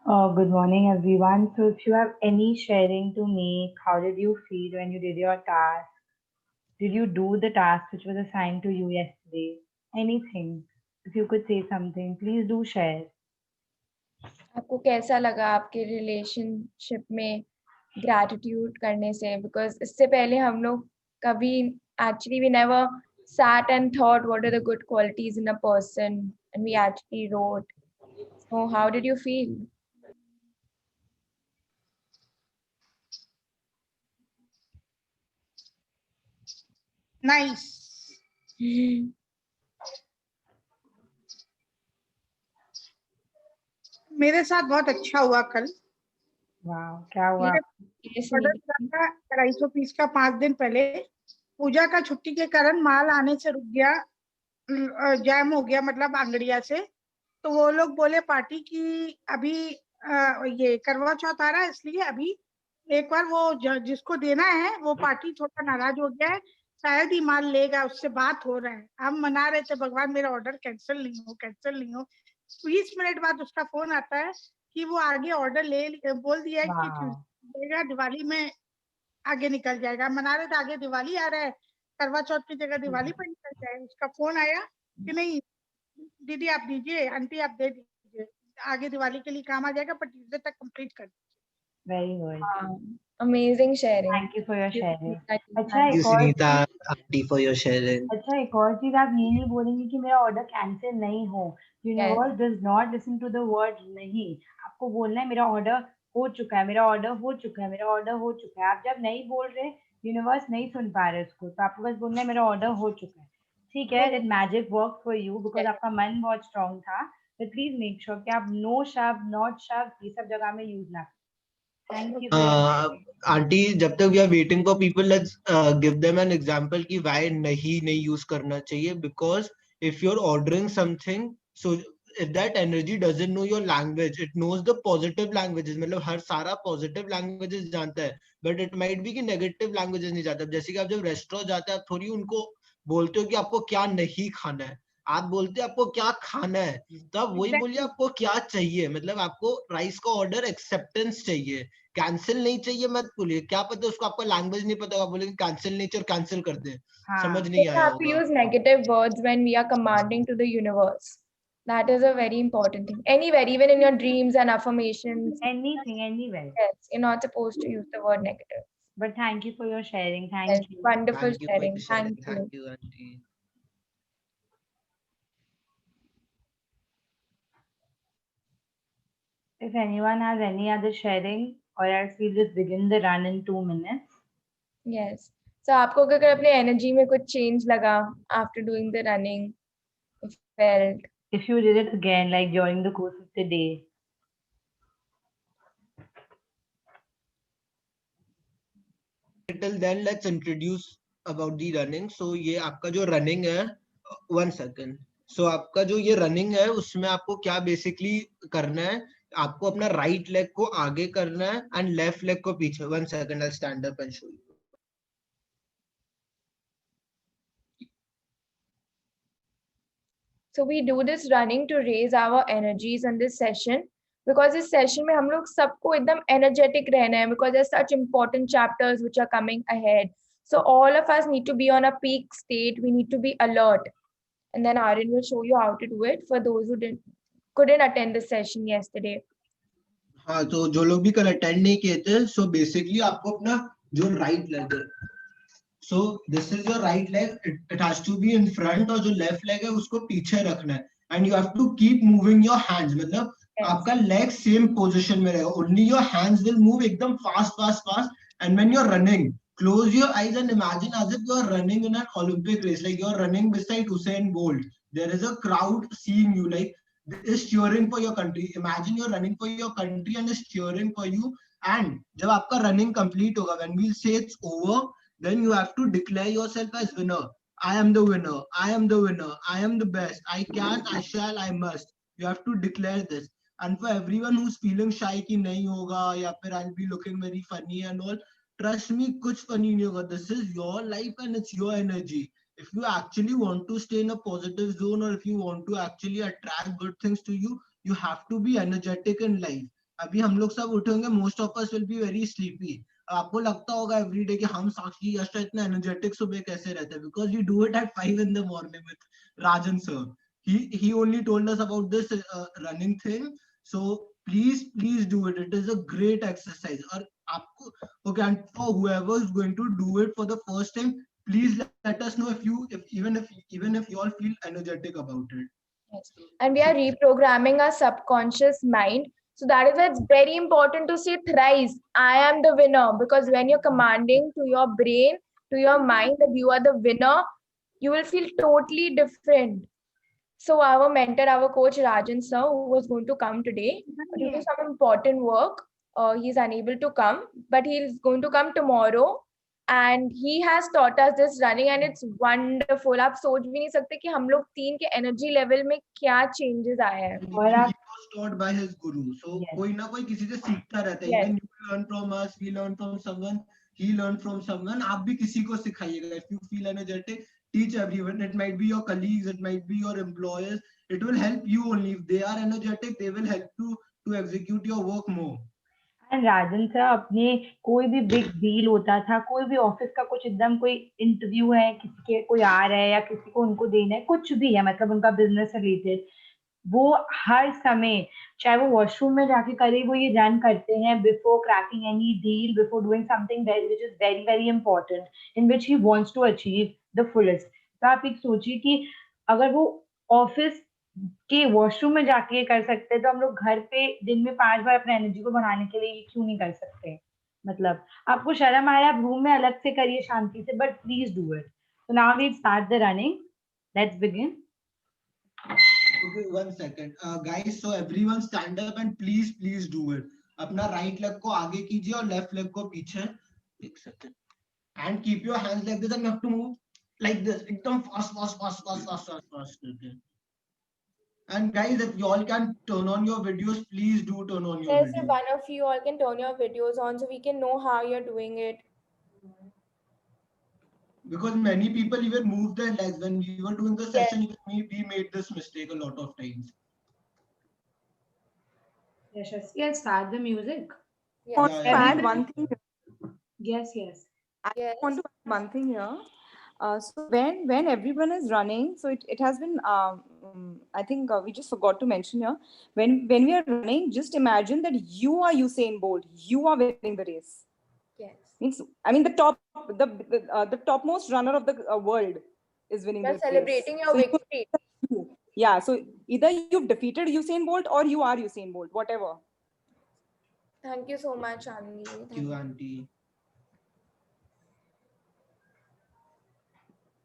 Good morning, everyone. So, if you have any sharing to make, how did you feel when you did your task? Did you do the task which was assigned to you yesterday? Anything. If you could say something, please do share. आपको कैसा लगा आपके relationship में gratitude करने से? Because इससे पहले हम लोग कभी actually we never sat and thought what are the good qualities in a person, and we actually wrote. So how did you feel? Nice. मेरे साथ बहुत अच्छा हुआ कल। वाह, क्या हुआ? ये ऑर्डर सुनिए। दिया था 250 का 5 दिन पहले। पूजा का छुट्टी के कारण माल आने से रुक गया, जैम हो गया मतलब आंगड़िया से। तो वो लोग बोले पार्टी की अभी ये करवा चौथ आ रहा है, इसलिए अभी एक बार वो जिसको देना है वो पार्टी थोड़ा नाराज हो गया है, शायद ही माल लेगा, उससे बात हो रहा है। हम मना रहे थे भगवान मेरा ऑर्डर कैंसिल नहीं हो, कैंसिल नहीं हो। 20 मिनट बाद उसका फोन आता है कि वो आगे ऑर्डर बोल दिया है कि वाह, ट्यूसडे देगा, दिवाली में आगे निकल जाएगा। हम मना रहे थे आगे दिवाली आ रहा है, करवा चौथ की जगह दिवाली पर निकल जाए। उसका फोन आया कि नहीं दीदी आप दीजिए, आंटी आप दे दीजिए, आगे दिवाली के लिए काम आ जाएगा, पर ट्यूसडे तक कंप्लीट कर दीजिए। Very good. Amazing sharing. Thank you for your sharing. अच्छा, Thank you, एक और Sunita चीज aunty, for your sharing. अच्छा एक और चीज, आप ये नहीं बोलेंगे कि मेरा ऑर्डर कैंसिल नहीं हो। Yes, universe does not listen to the word नहीं। आपको बोलना है मेरा ऑर्डर हो चुका है, मेरा ऑर्डर हो चुका है, मेरा ऑर्डर हो चुका है। आप जब नहीं बोल रहे, यूनिवर्स नहीं सुन पा रहे उसको, तो आपको बस बोलना है मेरा ऑर्डर हो चुका है। ठीक है, that magic work for you because yes. आपका मन बहुत स्ट्रांग था। बट प्लीज मेक श्योर कि आप नो शब्द, नॉट शब्द, ये सब जगह में यूज ना करें। Thank you for your uh, aunty, जब तक we are waiting for people, let's give them an example कि व्हाई नहीं यूज करना चाहिए। Because if you are ordering something, so if that energy doesn't know your language, it knows the positive languages, मतलब हर सारा positive languages जानता है, but it might be कि negative languages नहीं जानता। जैसे कि आप जब रेस्टोरेंट जाते हैं, आप थोड़ी उनको बोलते हो कि आपको क्या नहीं खाना है, आप बोलते हैं आपको क्या खाना है। तो आप वही बोलिए एग्जैक्टली। आपको क्या चाहिए, मतलब आपको राइस का ऑर्डर एक्सेप्टेंस चाहिए, कैंसिल नहीं चाहिए। मत बोलिए, क्या पता उसको आपका लैंग्वेज नहीं पता, आप बोलेंगे कैंसिल नहीं चाहिए और कैंसिल कर दे, समझ हाँ। We नहीं आया have to होगा। use negative words when we are commanding to the universe. That is a very important thing. Anywhere, even in your dreams and affirmations, anything, anywhere. yes, you're not supposed to use the word negative. But thank you for your sharing, Yes, thank you. wonderful thank you for sharing. Sharing, Thank thank you. You aunty. If anyone has any other sharing, or else we'll just begin the run in 2 minutes. Yes. So आपको अगर अपने energy में कुछ change लगा after doing the running, you felt. If you did it again, like during the course of the day. Till then let's introduce about the running. So ये आपका जो running है, वन सेकेंड। सो आपका जो ये रनिंग है उसमें आपको क्या बेसिकली करना है, आपको अपना राइट लेग को आगे करना है एंड लेफ्ट लेग को पीछे। One second, I stand up and show you. So we do this running to raise our energies in this session, because इस session में हम लोग सबको एकदम energetic रहना है, because there's such important chapters which are coming ahead. So all of us need to be on a peak state. We need to be alert. And then Aryan will show you how to do it for those who couldn't attend the session yesterday. हाँ, तो जो लोग भी कल attend नहीं किए थे, so basically आपको अपना जो राइट लेग है, so this is your right leg, it has to be in front, और जो लेफ्ट लेग है उसको पीछे रखना है। And you have to keep moving your hands, मतलब Yes. आपका लेग सेम पोजीशन में रहेगा, only your hands will move एकदम fast fast fast. And when you are running, close your eyes and imagine as if you are running in an Olympic race, like you are running beside Usain Bolt. There is a crowd seeing you, like is cheering for your country. Imagine you're running for your country and is cheering for you. And जब आपका running complete होगा, when we'll say it's over, then you have to declare yourself as winner. I am the winner, I am the winner, I am the best, I can, I shall, I must. You have to declare this. And for everyone who's feeling shy कि नहीं होगा या फिर I'll be looking very funny and all, trust me, कुछ funny नहीं होगा. This is your life and it's your energy. If you actually want to stay in a positive zone, or if you want to actually attract good things to you, you have to be energetic in life. अभी हम लोग सब उठेंगे, most of us will be very sleepy. आपको लगता होगा every day कि हम साक्षी यश इतना एनर्जेटिक सुबह कैसे रहते हैं, because we do it at 5 in the morning with Rajan sir. He only told us about this running thing. So please do it. It is a great exercise. और आपको, okay, and for whoever is going to do it for the first time, please let us know even if you all feel energetic about it. Yes. And we are reprogramming our subconscious mind. So that is why it's very important to say thrice, I am the winner. Because when you're commanding to your brain, to your mind that you are the winner, you will feel totally different. So our mentor, our coach Rajan sir, who was going to come today, due to some important work, he's unable to come, but he's going to come tomorrow. And he has taught us this running, and it's wonderful. आप सोच भी नहीं सकते कि हम लोग तीन के energy level में क्या changes आए हैं. और He आप was taught by his guru. So Yes. कोई ना कोई किसी से सीखता रहता है. Yes. Even you learn from us, we learn from someone, he learned from someone. आप भी किसी को सिखाइएगा. If you feel energetic, teach everyone. It might be your colleagues, it might be your employers. It will help you only. If they are energetic, they will help you to execute your work more. And Rajan sir अपने कोई भी big deal होता था, कोई भी office का कुछ एकदम कोई इंटरव्यू है, किसी के कोई आ रहा है या किसी को उनको देना है, कुछ भी है मतलब उनका बिजनेस रिलेटेड, वो हर समय चाहे वो वॉशरूम में जाके करे, वो ये रन करते हैं before cracking any deal, before doing something which is very very important in which he wants to achieve the fullest. तो आप एक सोचिए कि अगर वो ऑफिस के वॉशरूम में जाके कर सकते हैं, तो हम लोग घर पे दिन में 5 बार अपने एनर्जी को बढ़ाने के लिए क्यों नहीं कर सकते. मतलब आपको शर्म आ रहा है, आप रूम में अलग से करिए शांति से, but please do it. So now we start the running. Let's begin. Okay, 1 second. Guys, so everyone stand up and please do it. अपना right leg को आगे कीजिए और left leg को पीछे. 1 second. And keep your hands like this and you have to move like this. एकदम fast. Okay. And guys, if you all can turn on your videos, please do turn on your Yes, if videos. one of you all can turn your videos on so we can know how you're doing it. Because many people even move their legs. When we were doing the session, we made this mistake a lot of times. Yashasvi, I'll start the music. Yes. want to Yeah. add one thing. Yes. Yes. Want to add one thing here. So when everyone is running, so it has been I think we just forgot to mention here. When we are running, just imagine that you are Usain Bolt. You are winning the race. Yes. Means I mean the topmost runner of the world is winning You're the celebrating race. your So victory. yeah, so either you've defeated Usain Bolt or you are Usain Bolt, whatever. Thank you so much, Anvi. Thank you, auntie.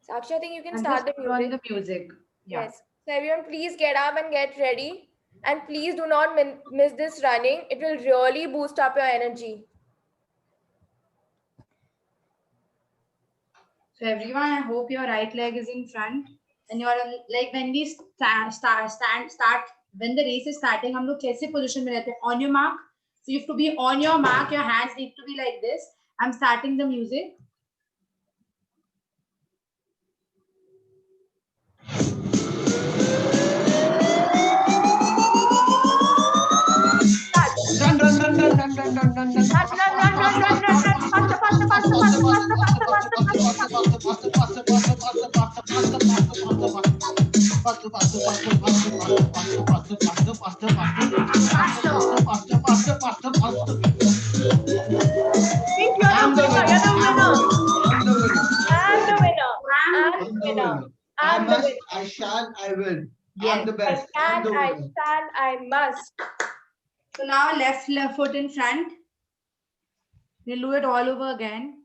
Sakshi, I think you can And start just the put on music. the music. Yeah. Yes. So everyone, please get up and get ready. And please do not miss this running. It will really boost up your energy. So everyone, I hope your right leg is in front, and you are like when we start when the race is starting, हम लोग कैसे position में रहते हैं? On your mark. So you have to be on your mark. Your hands need to be like this. I'm starting the music. I must, I shall, I will. I'm the best. I can, I shall, I must. So now left foot in front. We'll do it all over again.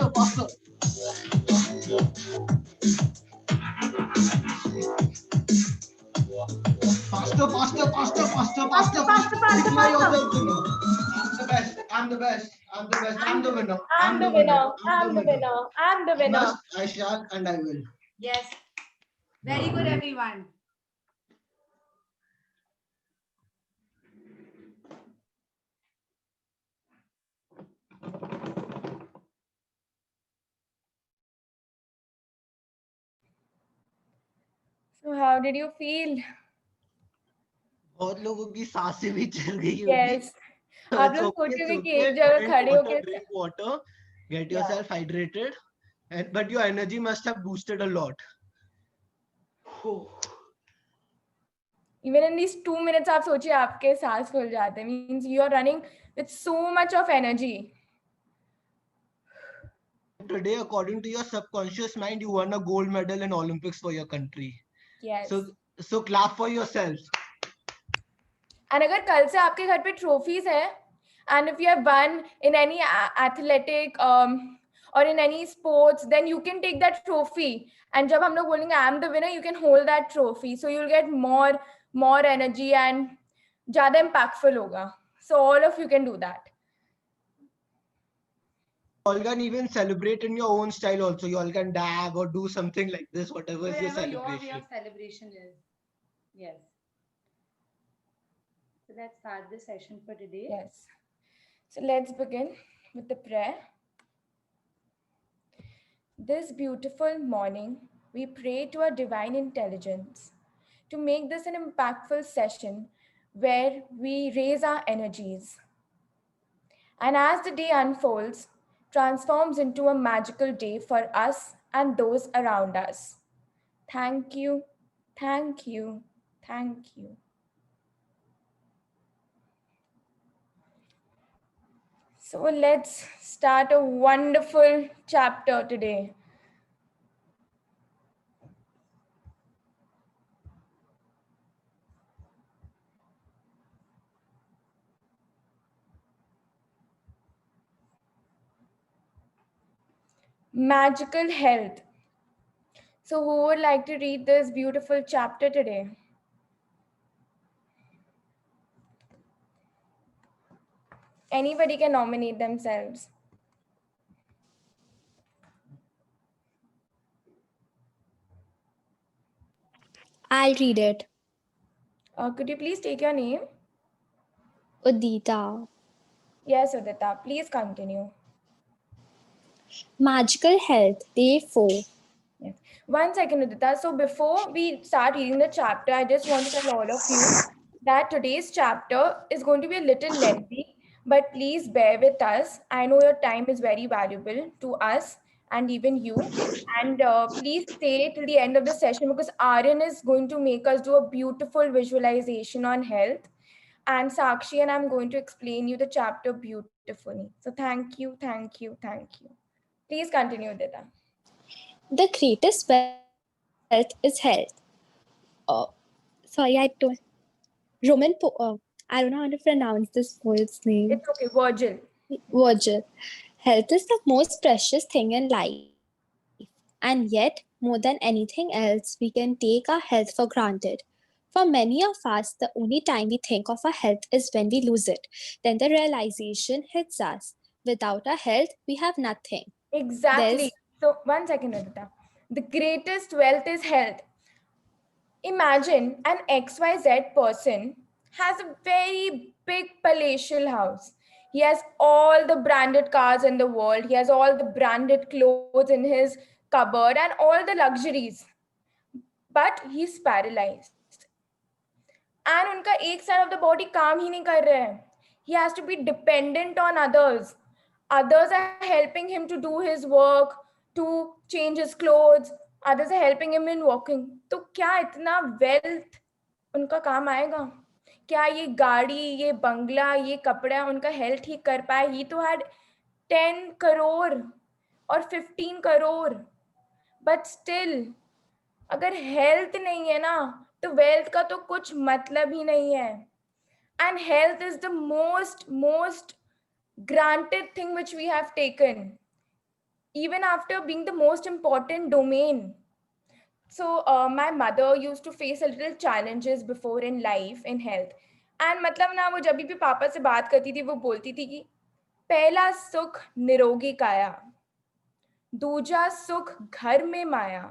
Faster. I'm the best. I'm the winner. I'm the winner. I shall, and I will. Yes. Very good, everyone. So how did you feel? बहुत लोगों की सांसें भी चल गई होगी. Yes. आप It's लोग okay, it's सोचोगे कि okay. एक जगह खड़े होके Drink water, get Yeah. yourself hydrated, but your energy must have boosted a lot. even in these 2 minutes आप सोचिए आपके सांस फूल जाते हैं. Means you are running with so much of energy. Today, according to your subconscious mind, you won a gold medal in Olympics for your country. Yes. So clap for yourself. And अगर कल से आपके घर पे trophies है, and if you have won in any athletic or in any sports, then you can take that trophy. And जब हम लोग बोलेंगे I am the winner, you can hold that trophy. So you'll get more energy and ज़्यादा impactful होगा. So all of you can do that. You all can even celebrate in your own style also. You all can dab or do something like this, whatever is your celebration. Your celebration is. Yes. So let's start this session for today. Yes. So let's begin with the prayer. This beautiful morning, we pray to our divine intelligence to make this an impactful session where we raise our energies. And as the day unfolds, transforms into a magical day for us and those around us. Thank you, thank you, thank you. So let's start a wonderful chapter today. Magical health. So who would like to read this beautiful chapter today? Anybody can nominate themselves. I'll read it. Could you please take your name? Udita. Yes, Udita, please continue. Magical Health, Day 4. Yes. 1 second, Udita. So before we start reading the chapter, I just want to tell all of you that today's chapter is going to be a little lengthy, but please bear with us. I know your time is very valuable to us and even you. And please stay till the end of the session because Aryan is going to make us do a beautiful visualization on health. And Sakshi and I'm going to explain you the chapter beautifully. So thank you, thank you, thank you. Please continue, Udita. The greatest wealth is health. Sorry, I don't. I don't know how to pronounce this poet's name. It's okay, Virgil. Virgil. Health is the most precious thing in life. And yet, more than anything else, we can take our health for granted. For many of us, the only time we think of our health is when we lose it. Then the realization hits us. Without our health, we have nothing. Exactly. So 1 second, Adita. The greatest wealth is health. Imagine an XYZ person has a very big palatial house. He has all the branded cars in the world. He has all the branded clothes in his cupboard and all the luxuries. But he's paralyzed. And उनका एक side of the body काम ही नहीं कर रहा है. He has to be dependent on others. Others are helping him to do his work, to change his clothes. Others are helping him in walking. तो क्या इतना wealth उनका काम आएगा? क्या ये गाड़ी, ये बंगला, ये कपड़ा उनका हेल्थ ठीक कर पाए? He तो had 10 crore और 15 crore. But still, अगर हेल्थ नहीं है ना तो वेल्थ का तो कुछ मतलब ही नहीं है. And health is the most granted thing which we have taken, even after being the most important domain. So my mother used to face a little challenges before in life in health. And मतलब ना वो जब भी पापा से बात करती थी वो बोलती थी कि पहला सुख निरोगी काया, दूजा सुख घर में माया.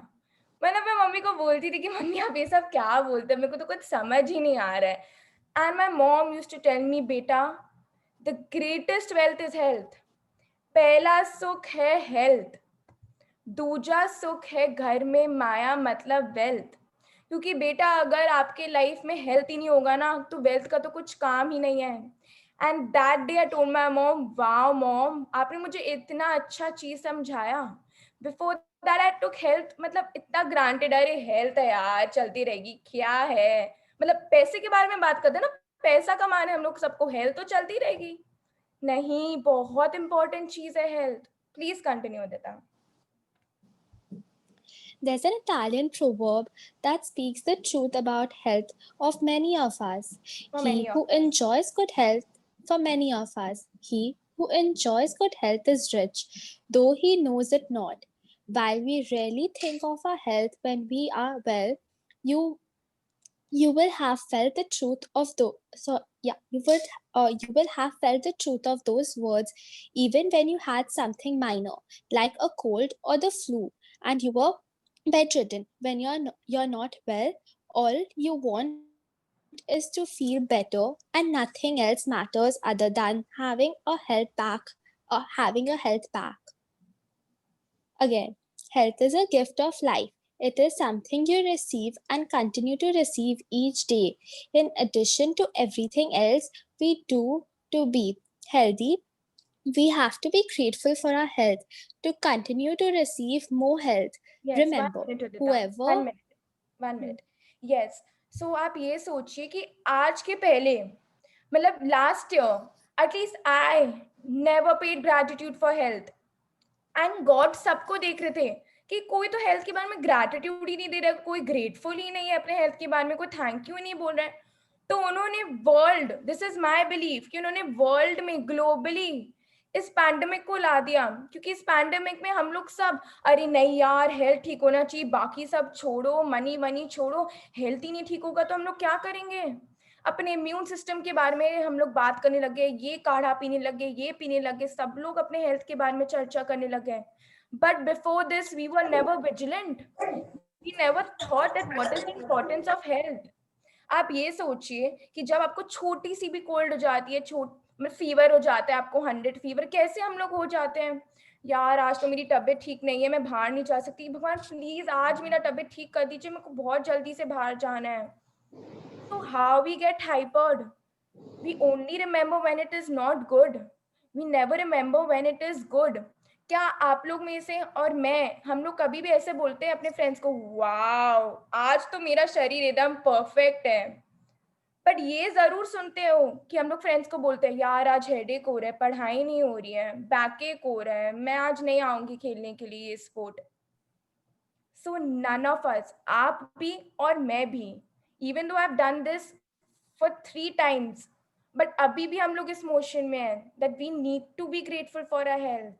मतलब मैं मम्मी को बोलती थी कि मम्मी आप ये सब क्या बोलते हैं, मेरे को तो कुछ समझ ही नहीं आ रहा है. And my mom used to tell me, बेटा, the greatest wealth is health. पहला सुख है health, दूजा सुख है घर में माया मतलब wealth. क्योंकि बेटा अगर आपके लाइफ में हेल्थ ही नहीं होगा ना तो वेल्थ का तो कुछ काम ही नहीं है. And that day I told my mom, wow mom, आपने मुझे इतना अच्छा चीज समझाया. Before that I took health मतलब इतना ग्रांटेड, अरे हेल्थ है यार चलती रहेगी क्या है, मतलब पैसे के बारे में बात करते हैं ना, पैसा कमाने हम लोग सबको, हेल्थ तो चलती रहेगी. नहीं, बहुत इंपॉर्टेंट चीज है हेल्थ. प्लीज कंटिन्यू देता. There's an Italian proverb that speaks the truth about health of many of us. For He many of who enjoys good health, for many of us, he who enjoys good health is rich, though he knows it not. While we rarely think of our health when we are well, you you will have felt the truth of you will have felt the truth of those words even when you had something minor like a cold or the flu and you were bedridden. When you're not well, all you want is to feel better, and nothing else matters other than having a health back. Again, health is a gift of life. It is something you receive and continue to receive each day. In addition to everything else we do to be healthy, we have to be grateful for our health to continue to receive more health. Yes, Remember, 1 minute Udita. whoever 1 minute. Yes. So आप ये सोचिए कि आज के पहले मतलब last year at least I never paid gratitude for health. And God सबको देख रहे थे कि कोई तो हेल्थ के बारे में ग्रैटिट्यूड ही नहीं दे रहा, कोई ग्रेटफुल ही नहीं है अपने हेल्थ के बारे में, कोई थैंक यू ही नहीं बोल रहा है. तो उन्होंने world, this is my belief कि उन्होंने वर्ल्ड में ग्लोबली इस पैंडेमिक को ला दिया. क्योंकि इस पैंडेमिक में हम लोग सब, अरे नहीं यार हेल्थ ठीक होना चाहिए, बाकी सब छोड़ो, मनी मनी छोड़ो, हेल्थ ही नहीं ठीक होगा तो हम लोग क्या करेंगे. अपने इम्यून सिस्टम के बारे में हम लोग बात करने लगे, ये काढ़ा पीने लगे, ये पीने लगे, सब लोग अपने हेल्थ के बारे में चर्चा करने लगे. But before this we were never vigilant, we never thought that what is the importance of health. आप ये सोचिए कि जब आपको छोटी सी भी कोल्ड हो जाती है, फीवर हो जाता है आपको, 100 फीवर, कैसे हम लोग हो जाते हैं, यार आज तो मेरी तबीयत ठीक नहीं है, मैं बाहर नहीं जा सकती, भगवान प्लीज आज मेरा तबीयत ठीक कर दीजिए, मेरे को बहुत जल्दी से बाहर जाना है. So how we get hypered? We only remember when it is not good. We never remember when it is good. क्या आप लोग में से और मैं, हम लोग कभी भी ऐसे बोलते हैं अपने फ्रेंड्स को, वाओ आज तो मेरा शरीर एकदम परफेक्ट है. बट ये जरूर सुनते हो कि हम लोग फ्रेंड्स को बोलते हैं, यार आज हेडेक हो रहा है, पढ़ाई नहीं हो रही है, बैकेक हो रहा है, मैं आज नहीं आऊंगी खेलने के लिए ये sport. So none of us, आप भी और मैं भी, even though I've done this for 3 times, but abhi bhi hum log is motion mein hai that we need to be grateful for our health.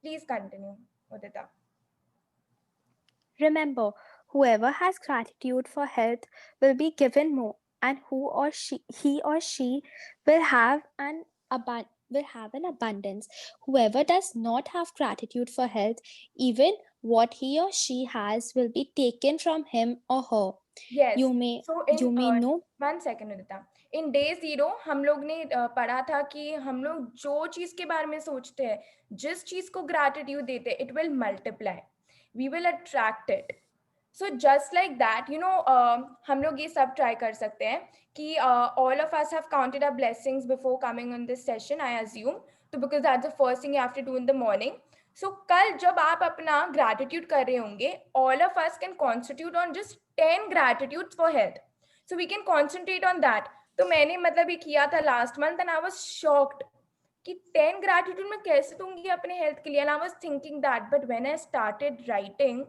Please continue, Udita. remember, whoever has gratitude for health will be given more, and he or she will have an abundance. Whoever does not have gratitude for health, even what he or she has will be taken from him or her. Yes. You may So you may know 1 second Udita. In day 0 हम लोग ने पढ़ा था कि हम लोग जो चीज के बारे में सोचते हैं, जिस चीज को ग्रैटिट्यूड देते हैं, it will multiply, we will attract it. So just like that हम लोग ये सब ट्राई कर सकते हैं कि all of us have counted our blessings before coming on this session, I assume. तो because that's the first thing you have to do in the morning. So कल जब आप अपना ग्रैटिट्यूड कर रहे होंगे, all of us can constitute on just 10 gratitudes for health, so we can concentrate on that. तो मैंने मतलब ये किया था last month and I was shocked कि 10 gratitude मैं कैसे दूंगी अपने हेल्थ के लिए. And I was thinking that, but when I started writing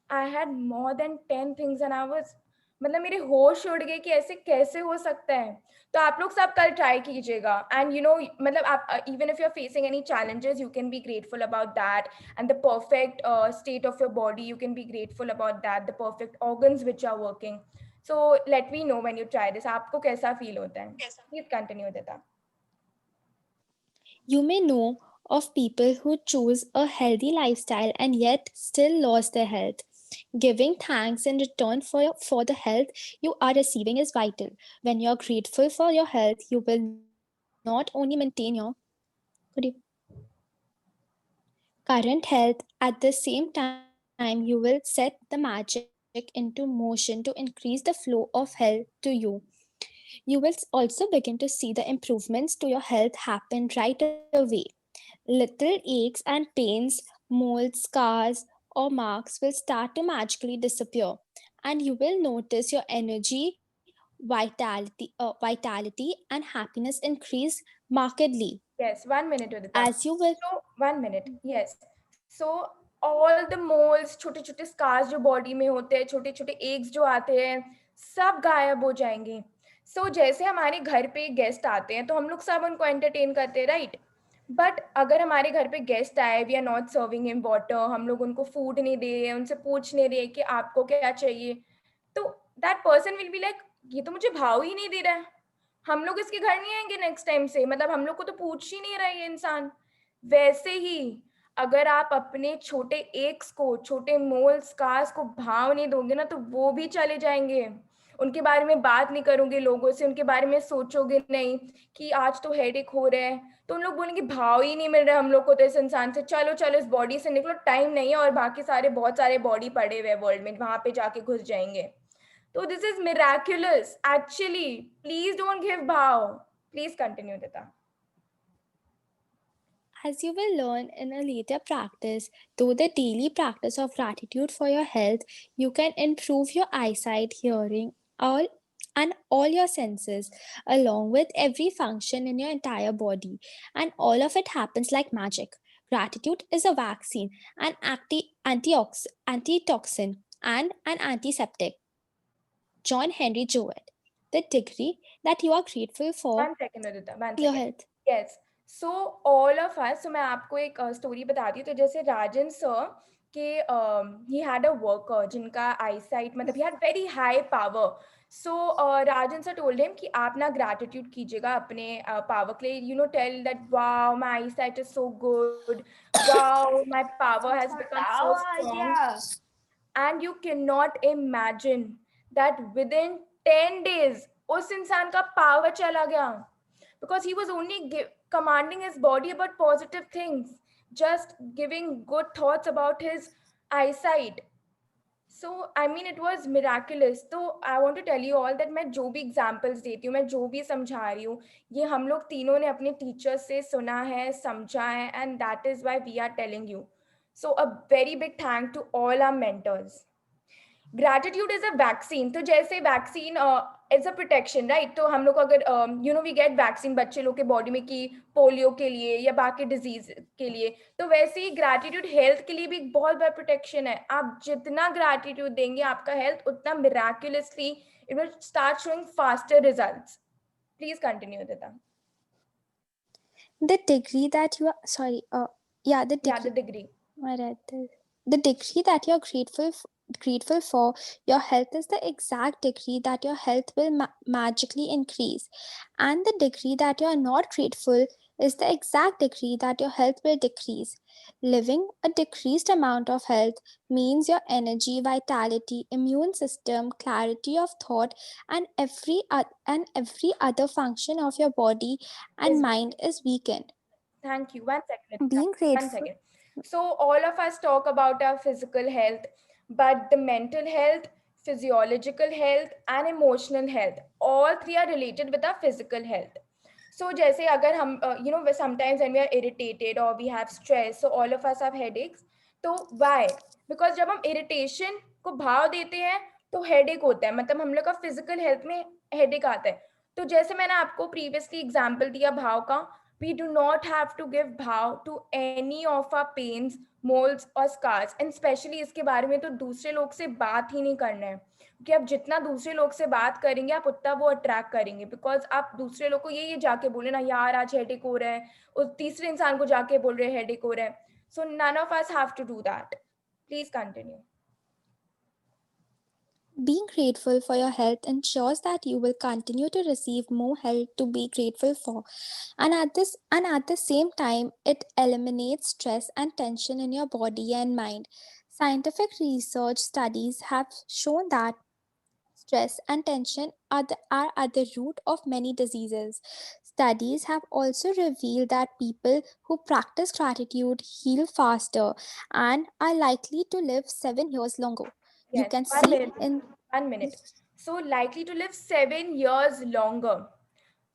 I had more than 10 things and I was, मतलब मेरे होश उड़ गए कि ऐसे कैसे हो सकता है. तो आप लोग सब कल ट्राई कीजिएगा. एंड यू नो मतलब आप even if you are facing any challenges, you can be grateful about that. And the perfect state of your body, you can be grateful about that, the perfect organs which are working. So let me know when you try this, आपको कैसा feel होता है. Please continue Udita. You may know of people who choose a healthy lifestyle and yet still lost their health. Giving thanks in return for the health you are receiving is vital. When you're grateful for your health, you will not only maintain your current health, at the same time, you will set the magic magic into motion to increase the flow of health to you. You will also begin to see the improvements to your health happen right away. Little aches and pains, moles, scars, or marks will start to magically disappear, and you will notice your energy, vitality, and happiness increase markedly. Yes, 1 minute, Udita. As you will, So 1 minute, yes. So all the moles, छोटे छोटे scars जो body में होते हैं, छोटे छोटे aches जो आते हैं, सब गायब हो जाएंगे. So जैसे हमारे घर पे गेस्ट आते हैं तो हम लोग सब उनको entertain करते हैं, right? बट अगर हमारे घर पे गेस्ट आए, we are not serving him water, हम लोग उनको फूड नहीं दे रहे, उनसे पूछ नहीं रहे कि आपको क्या चाहिए, तो that person will be like, ये तो मुझे भाव ही नहीं दे रहा है, हम लोग इसके घर नहीं आएंगे नेक्स्ट टाइम से, मतलब हम लोग को तो पूछ ही नहीं रहा है ये इंसान. वैसे ही अगर आप अपने छोटे एक्स को, छोटे मोल स्कार्स को भाव नहीं दोगे ना, तो वो भी चले जाएंगे. उनके बारे में बात नहीं करोगे लोगों से, उनके बारे में सोचोगे नहीं कि आज तो हेडेक हो रहा है, तो उन लोग बोलेंगे भाव ही नहीं मिल रहा है हम लोग को तो इस इंसान से, चलो चलो इस बॉडी से निकलो, टाइम नहीं है, और बाकी सारे बहुत सारे बॉडी पड़े हुए हैं वर्ल्ड में, वहां पे जाके घुस जाएंगे. So this is miraculous. Actually, please don't give bhav. Please continue, Dita. as you will learn in a later practice, through the daily practice of gratitude for your health, you can improve your eyesight, hearing, all your senses, along with every function in your entire body. And all of it happens like magic. Gratitude is a vaccine, an antitoxin, and an antiseptic. John Henry Jowett. The degree that you are grateful for 1 second, Udita. 1 your second. health. Yes. So all of us. So मैं आपको एक story बताती हूँ. तो जैसे राजन sir के he had a worker जिनका eyesight मतलब he had very high power. So Rajan sir told him कि आप ना gratitude कीजिएगा अपने power के लिए. You know, tell that wow, my eyesight is so good. Wow, my power has become so strong. And you cannot imagine that within 10 days उस इंसान का power चला गया, because he was only commanding his body about positive things, just giving good thoughts about his eyesight. So I mean it was miraculous. So I want to tell you all that मैं जो भी examples देती हूँ, मैं जो भी समझा रही हूँ, ये हम लोग तीनों ने अपने teachers से सुना है, समझा है, and that is why we are telling you. So a very big thank to all our mentors. Gratitude is a vaccine. तो जैसे vaccine is a protection, right? तो हम लोग अगर you know we get vaccine बच्चे लोग के body में कि पोलियो के लिए या बाकी disease के लिए, तो वैसे ही gratitude health के लिए भी एक बहुत बड़ा protection है. आप जितना gratitude देंगे आपका health उतना miraculously it will start showing faster results. Please continue, Dita. The degree that you are the degree. Yeah, the degree. The degree that you're grateful for your health is the exact degree that your health will magically increase, and the degree that you're not grateful is the exact degree that your health will decrease. Living a decreased amount of health means your energy, vitality, immune system, clarity of thought, and every other function of your body and mind is weakened. Thank you. 1 second. Being grateful. 1 second. So all of us talk about our physical health, but the mental health, physiological health, and emotional health, all three are related with our physical health. So जैसे अगर हम you know sometimes when we are irritated or we have stress, so all of us have headaches. तो why? Because जब हम irritation को भाव देते हैं तो headache होता है, मतलब हम लोग का physical health में headache आता है. तो जैसे मैंने आपको previously example दिया भाव का, we do not have to give bhav to any of our pains, moles or scars, and especially इसके बारे में तो दूसरे लोग से बात ही नहीं करना है, क्योंकि आप जितना दूसरे लोग से बात करेंगे आप उतना वो अट्रैक्ट करेंगे, बिकॉज आप दूसरे लोग को ये जाके बोले ना यार आज हेडेक हो रहा है, उस तीसरे इंसान को जाके बोल रहे हैं हेडेक हो रहा है. So none of us have to do that. Please continue. Being grateful for your health ensures that you will continue to receive more health to be grateful for. And at the same time, it eliminates stress and tension in your body and mind. Scientific research studies have shown that stress and tension are at the root of many diseases. Studies have also revealed that people who practice gratitude heal faster and are likely to live 7 years longer. You Yes, can 1 minute. see in 1 minute. So likely to live 7 years longer.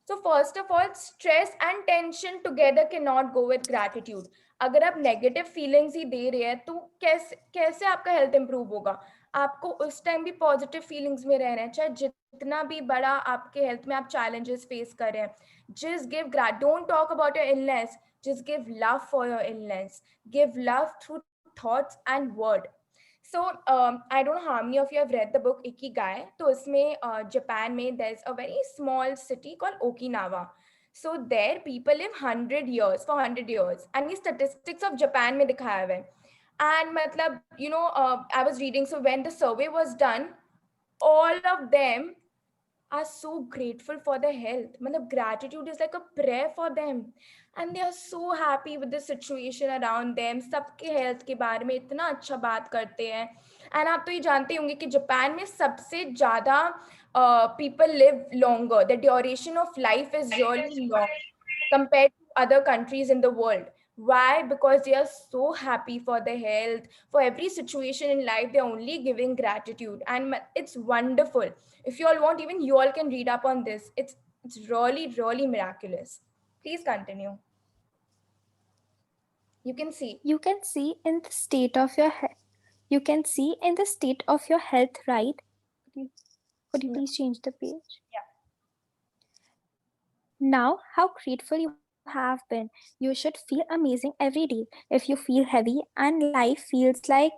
So first of all, stress and tension together cannot go with gratitude. अगर आप negative feelings ही दे रहे हैं तो कैसे कैसे आपका health improve होगा? आपको उस टाइम भी पॉजिटिव फीलिंग्स में रहना है, चाहे जितना भी बड़ा आपके हेल्थ में आप चैलेंजेस फेस कर रहे हैं. Just give don't talk about your illness. Just give love for your illness. Give love through thoughts and word. So I don't know how many of you have read the book Ikigai. तो इसमें Japan में there's a very small city called Okinawa. So there people live 100 years for 100 years. And ये statistics of Japan में दिखाया हुआ है. And मतलब I was reading, so when the survey was done, all of them are so grateful for their health. मतलब gratitude is like a prayer for them, and they are so happy with the situation around them. सबके health के बारे में इतना अच्छा बात करते हैं. And आप तो ये जानते होंगे कि जापान में सबसे ज़्यादा people live longer. The duration of life is really long compared to other countries in the world. Why? Because they are so happy for their health. For every situation in life, they're only giving gratitude. And it's wonderful. If you all want, even you all can read up on this. It's really, really miraculous. Please continue. You can see. you can see in the state of your you can see in the state of your health, right? Could you please change the page? Yeah. Now, how grateful you have been. You should feel amazing every day. If you feel heavy and life feels like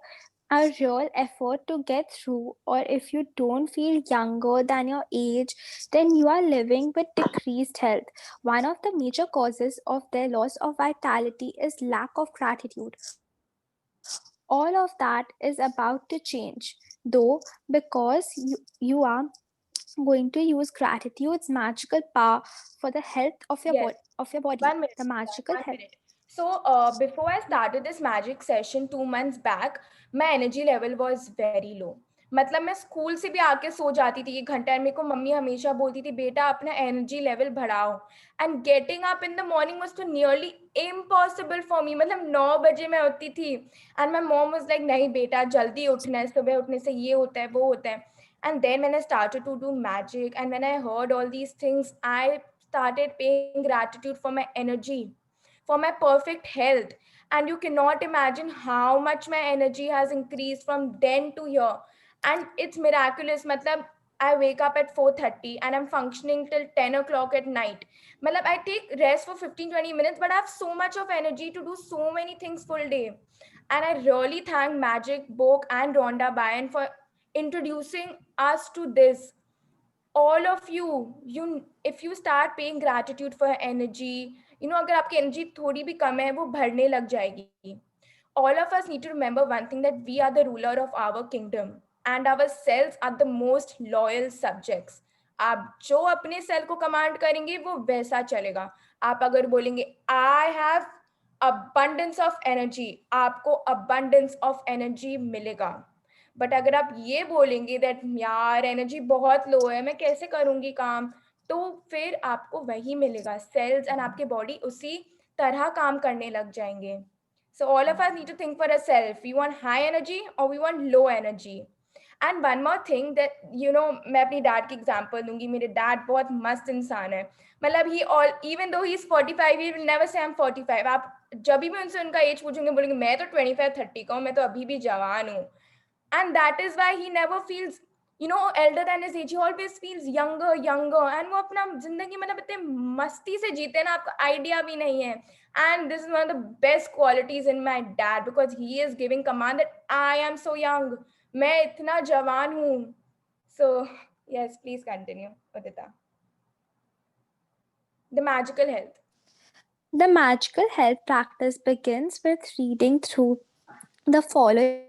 a real effort to get through, or if you don't feel younger than your age, then you are living with decreased health. One of the major causes of their loss of vitality is lack of gratitude. All of that is about to change, though, because you are going to use gratitude's magical power for the health of your Yes. body. 1 minute. The magical One health. minute. So before I started this magic session 2 months back, my energy level was very low. मतलब मैं school से भी आके सो जाती थी 1 घंटा. मेरे को मम्मी हमेशा बोलती थी बेटा अपना एनर्जी लेवल बढ़ाओ. And getting up in the morning was तो नियरली इम्पॉसिबल फॉर मी. मतलब 9 बजे मैं उठती थी. And my mom was like नहीं बेटा जल्दी उठना है, सुबह उठने से ये होता है वो होता है. And then when I started to do magic and when I heard all these things, I started paying gratitude for my energy, for my perfect health. And you cannot imagine how much my energy has increased from then to here. And it's miraculous. Matlab, I wake up at 4:30 and I'm functioning till 10 o'clock at night. Matlab, I take rest for 15-20 minutes, but I have so much of energy to do so many things full day. And I really thank Magic, Book, and Rhonda Byrne for introducing us to this. All of you, if you start paying gratitude for energy, अगर आपकी energy थोड़ी भी कम है वो भरने लग जाएगी. All of us need to remember one thing, that we are the ruler of our kingdom and our cells are the most loyal subjects. आप जो अपने सेल को कमांड करेंगे वो वैसा चलेगा. आप अगर बोलेंगे I have abundance of energy, आपको abundance of energy मिलेगा. बट अगर आप ये बोलेंगे दैट यार एनर्जी बहुत लो है मैं कैसे करूंगी काम, तो फिर आपको वही मिलेगा. सेल्स एंड आपके बॉडी उसी तरह काम करने लग जाएंगे. So all of us need to think for ourselves. We want high energy or we want low energy. And one more thing that मैं अपनी डैड की एग्जांपल दूंगी. मेरे डैड बहुत मस्त इंसान है. मतलब ही all even though he is 45, he will never say I am 45. आप जब भी उनसे उनका एज पूछेंगे बोलेंगे मैं तो 25-30 का हूँ, मैं तो अभी भी जवान हूँ. And that is why he never feels elder than his age. He always feels younger and वो अपना जिंदगी मतलब इतने मस्ती से जीते ना, आपको आइडिया भी नहीं है. And this is one of the best qualities in my dad, because he is giving command that I am so young, मैं इतना जवान हूँ. So yes, please continue, Udita. The magical health. The magical health practice begins with reading through the following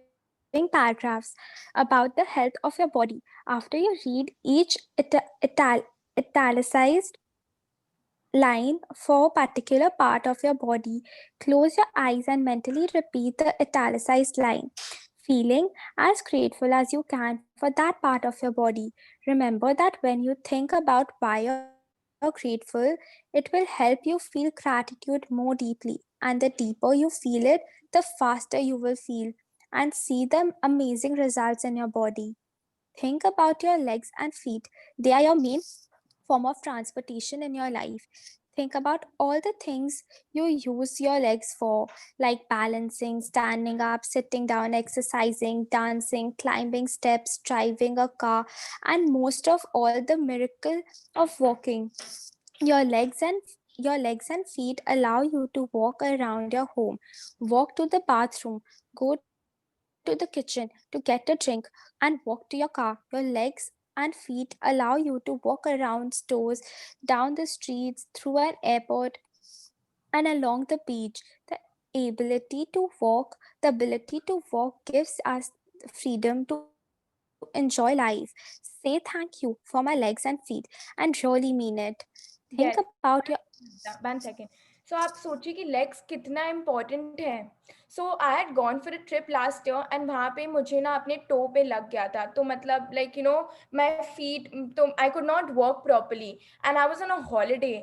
paragraphs about the health of your body. After you read each italicized line for a particular part of your body, close your eyes and mentally repeat the italicized line, feeling as grateful as you can for that part of your body. Remember that when you think about why you're grateful, it will help you feel gratitude more deeply. And the deeper you feel it, the faster you will feel. and see the amazing results in your body. Think about your legs and feet. They are your main form of transportation in your life. Think about all the things you use your legs for, like balancing, standing up, sitting down, exercising, dancing, climbing steps, driving a car, and most of all, the miracle of walking. Your legs and feet allow you to walk around your home, walk to the bathroom, go to the kitchen to get a drink, and walk to your car. Your legs and feet allow you to walk around stores, down the streets, through an airport, and along the beach. The ability to walk gives us the freedom to enjoy life. Say thank you for my legs and feet and really mean it. Think Yes. about your 1 second. So आप सोचिए कि legs कितना important है. So I had gone for a trip last year and वहाँ पे मुझे ना अपने टो पे लग गया था. तो मतलब लाइक माई फीट, तो I could not work properly and I was on a holiday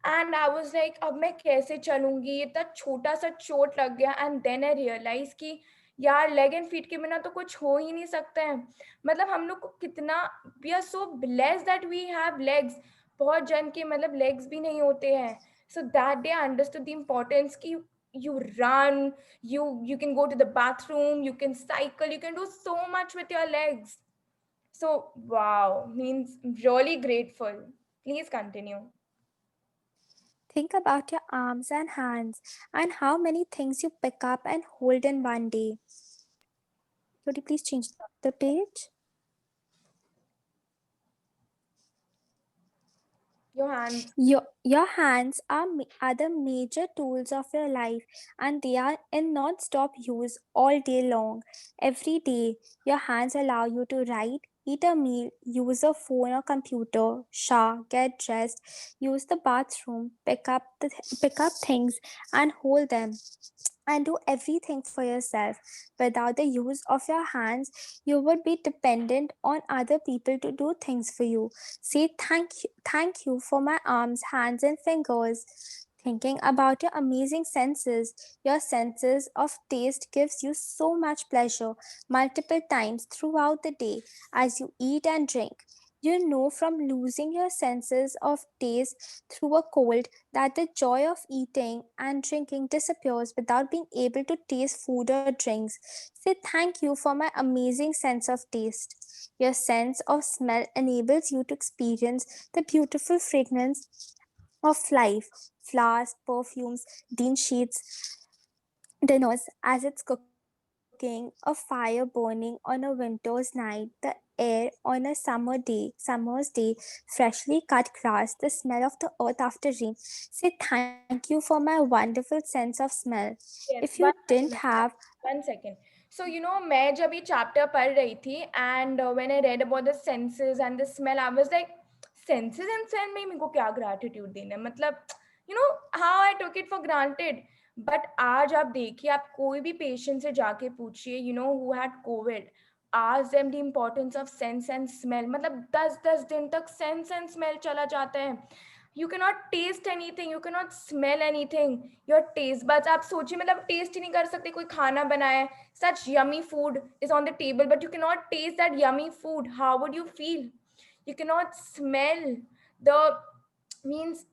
and I was like अब मैं कैसे चलूँगी, इतना छोटा सा चोट लग गया. एंड देन आई रियलाइज कि यार लेग एंड फीट के बिना तो कुछ हो ही नहीं सकता है. मतलब हम लोग को कितना, we are so blessed that we have legs. बहुत जन के मतलब लेग्स भी नहीं होते हैं. So that day I understood the importance ki you run, you can go to the bathroom, you can cycle, you can do so much with your legs. So wow, means really grateful. Please continue. Think about your arms and hands and how many things you pick up and hold in one day. Could you please change the page? Your hands. Your hands are the major tools of your life, and they are in non-stop use all day long. Every day, your hands allow you to write, eat a meal, use a phone or computer, shower, get dressed, use the bathroom, pick up things and hold them, and do everything for yourself. Without the use of your hands, you would be dependent on other people to do things for you. Say thank you for my arms, hands, and fingers. Thinking about your amazing senses, your senses of taste gives you so much pleasure multiple times throughout the day as you eat and drink. You know from losing your senses of taste through a cold that the joy of eating and drinking disappears without being able to taste food or drinks. Say thank you for my amazing sense of taste. Your sense of smell enables you to experience the beautiful fragrance of life, flowers, perfumes, sheets, dinners as it's cooking, a fire burning on a winter's night, the air on a summer's day, freshly cut grass, the smell of the earth after rain. Say thank you for my wonderful sense of smell. Yes, If you didn't have 1 second. So मैं जब ये chapter पढ़ रही थी and when I read about the senses and the smell, I was like, senses and smell में मेरे को क्या gratitude देना है. मतलब how I took it for granted. But आज आप देखिए, आप कोई भी patient से जाके पूछिए, who had COVID, ask them the importance of sense and smell. मतलब 10 दिन तक sense and smell चला जाता है. You cannot taste anything, you cannot smell anything. Your taste buds, आप सोचिए, मतलब टेस्ट ही नहीं कर सकते. कोई खाना बनाया है, such yummy food is on the table, but you cannot taste that yummy food. How would you feel? You cannot smell the, means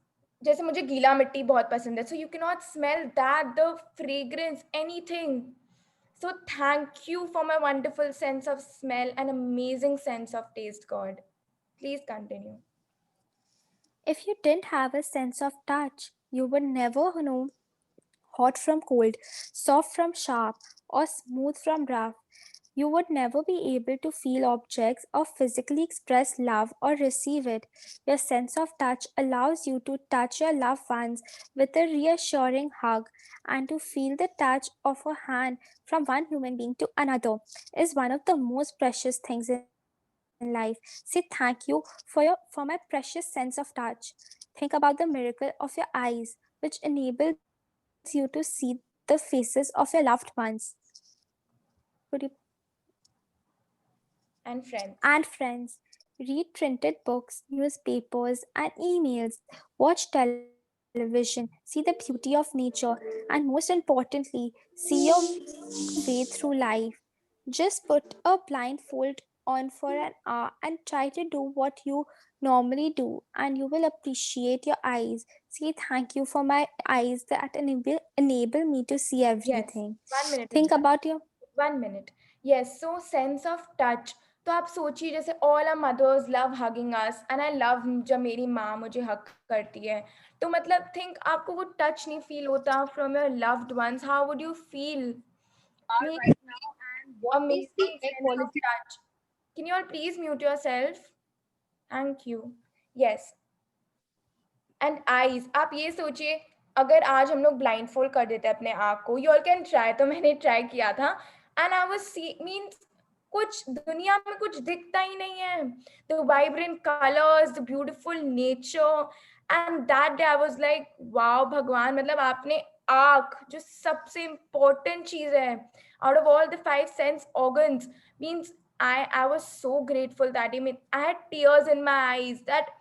जैसे मुझे गीला मिट्टी बहुत पसंद है, so you cannot smell that, the fragrance, anything. So thank you for my wonderful sense of smell and amazing sense of taste, God. Please continue. If you didn't have a sense of touch, you would never know hot from cold, soft from sharp, or smooth from rough. You would never be able to feel objects or physically express love or receive it. Your sense of touch allows you to touch your loved ones with a reassuring hug, and to feel the touch of a hand from one human being to another is one of the most precious things in life. Say thank you for my precious sense of touch. Think about the miracle of your eyes, which enables you to see the faces of your loved ones. Could you And friends. and friends. Read printed books, newspapers, and emails. Watch television. See the beauty of nature. And most importantly, see your way through life. Just put a blindfold on for an hour and try to do what you normally do, and you will appreciate your eyes. Say thank you for my eyes that enable me to see Yes, everything. 1 minute, Think Rajita. about your 1 minute. Yes, so sense of touch. तो आप सोचिए जैसे all our mothers love hugging us and I love जब मेरी माँ मुझे hug करती है, तो मतलब think आपको वो touch नहीं feel होता from your loved ones, how would you feel? Means Right now, and what is the amazing sense of equality? touch. Can you all please mute yourself? Thank you. Yes. And eyes, आप ये सोचिए अगर आज हम लोग blind fold कर देते अपने आँख को, यू ऑल कैन ट्राई, तो मैंने ट्राई किया था and I was see means कुछ दुनिया में कुछ दिखता ही नहीं है, the vibrant colours, the beautiful nature, and that day I was like wow भगवान, मतलब आपने आँख जो सबसे इम्पोर्टेंट चीज है out of all the 5 sense organs, means I was so grateful that day. I had tears in my eyes that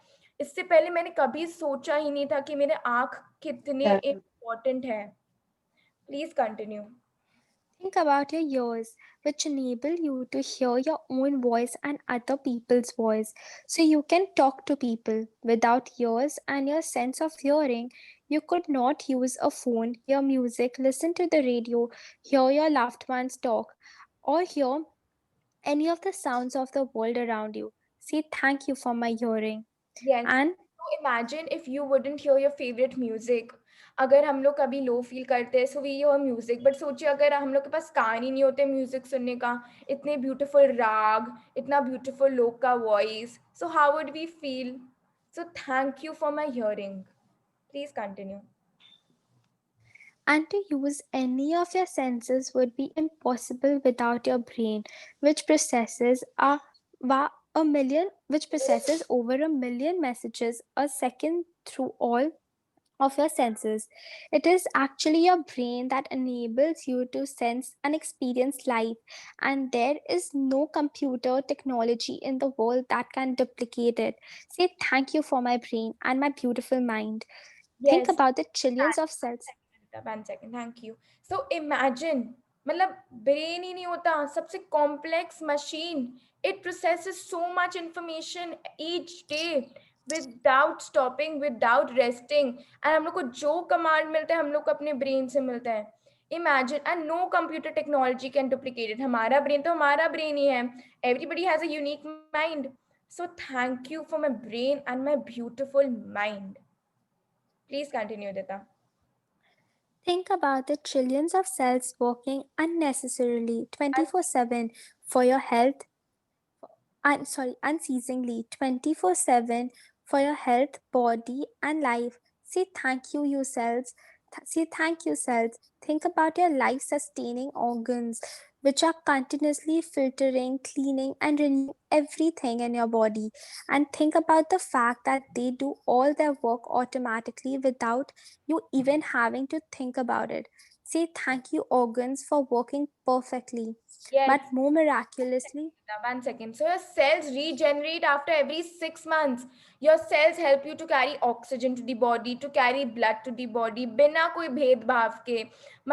इससे पहले मैंने कभी सोचा ही नहीं था कि मेरे आँख कितने इम्पोर्टेंट है. Please continue. Think about your ears, which enable you to hear your own voice and other people's voice. So you can talk to people. Without ears and your sense of hearing, you could not use a phone, hear music, listen to the radio, hear your loved ones talk, or hear any of the sounds of the world around you. Say thank you for my hearing. Yes. And So imagine if you wouldn't hear your favorite music. अगर हम लोग कभी लो feel करते हैं, so we hear music, but सोचिए अगर हम लोग के पास कान ही नहीं होते म्यूजिक सुनने का, इतने ब्यूटीफुल राग, इतना ब्यूटीफुल लोग का voice, so how would we feel? So thank you for my hearing. Please continue. And to use any of your senses would be impossible without your brain, which processes which processes over a million messages a second through all of your senses. It is actually your brain that enables you to sense and experience life, and there is no computer technology in the world that can duplicate it. Say thank you for my brain and my beautiful mind. Think Yes. about the trillions of cells. 1 second, thank you. So imagine, मतलब brain ही नहीं होता, सबसे complex machine, it processes so much information each day without stopping, without resting, and हम लोग को जो command मिलता है हम लोग को अपने ब्रेन से मिलता है. Imagine, and no computer technology can duplicate it. हमारा ब्रेन तो हमारा ब्रेन ही है. Everybody has a unique mind. So thank you for my brain and my beautiful mind. Please continue Dita. Think about the trillions of cells working unnecessarily 24/7 for your health, unceasingly 24/7 for your health, body, and life. Say thank you, you cells. Say thank you, cells. Think about your life sustaining organs, which are continuously filtering, cleaning, and renewing everything in your body. And think about the fact that they do all their work automatically without you even having to think about it. Say thank you, organs, for working perfectly. Yes. But more miraculously, 1 second. So your cells regenerate after every 6 months. Your cells help you to carry oxygen to the body, to carry blood to the body, बिना कोई भेदभाव के.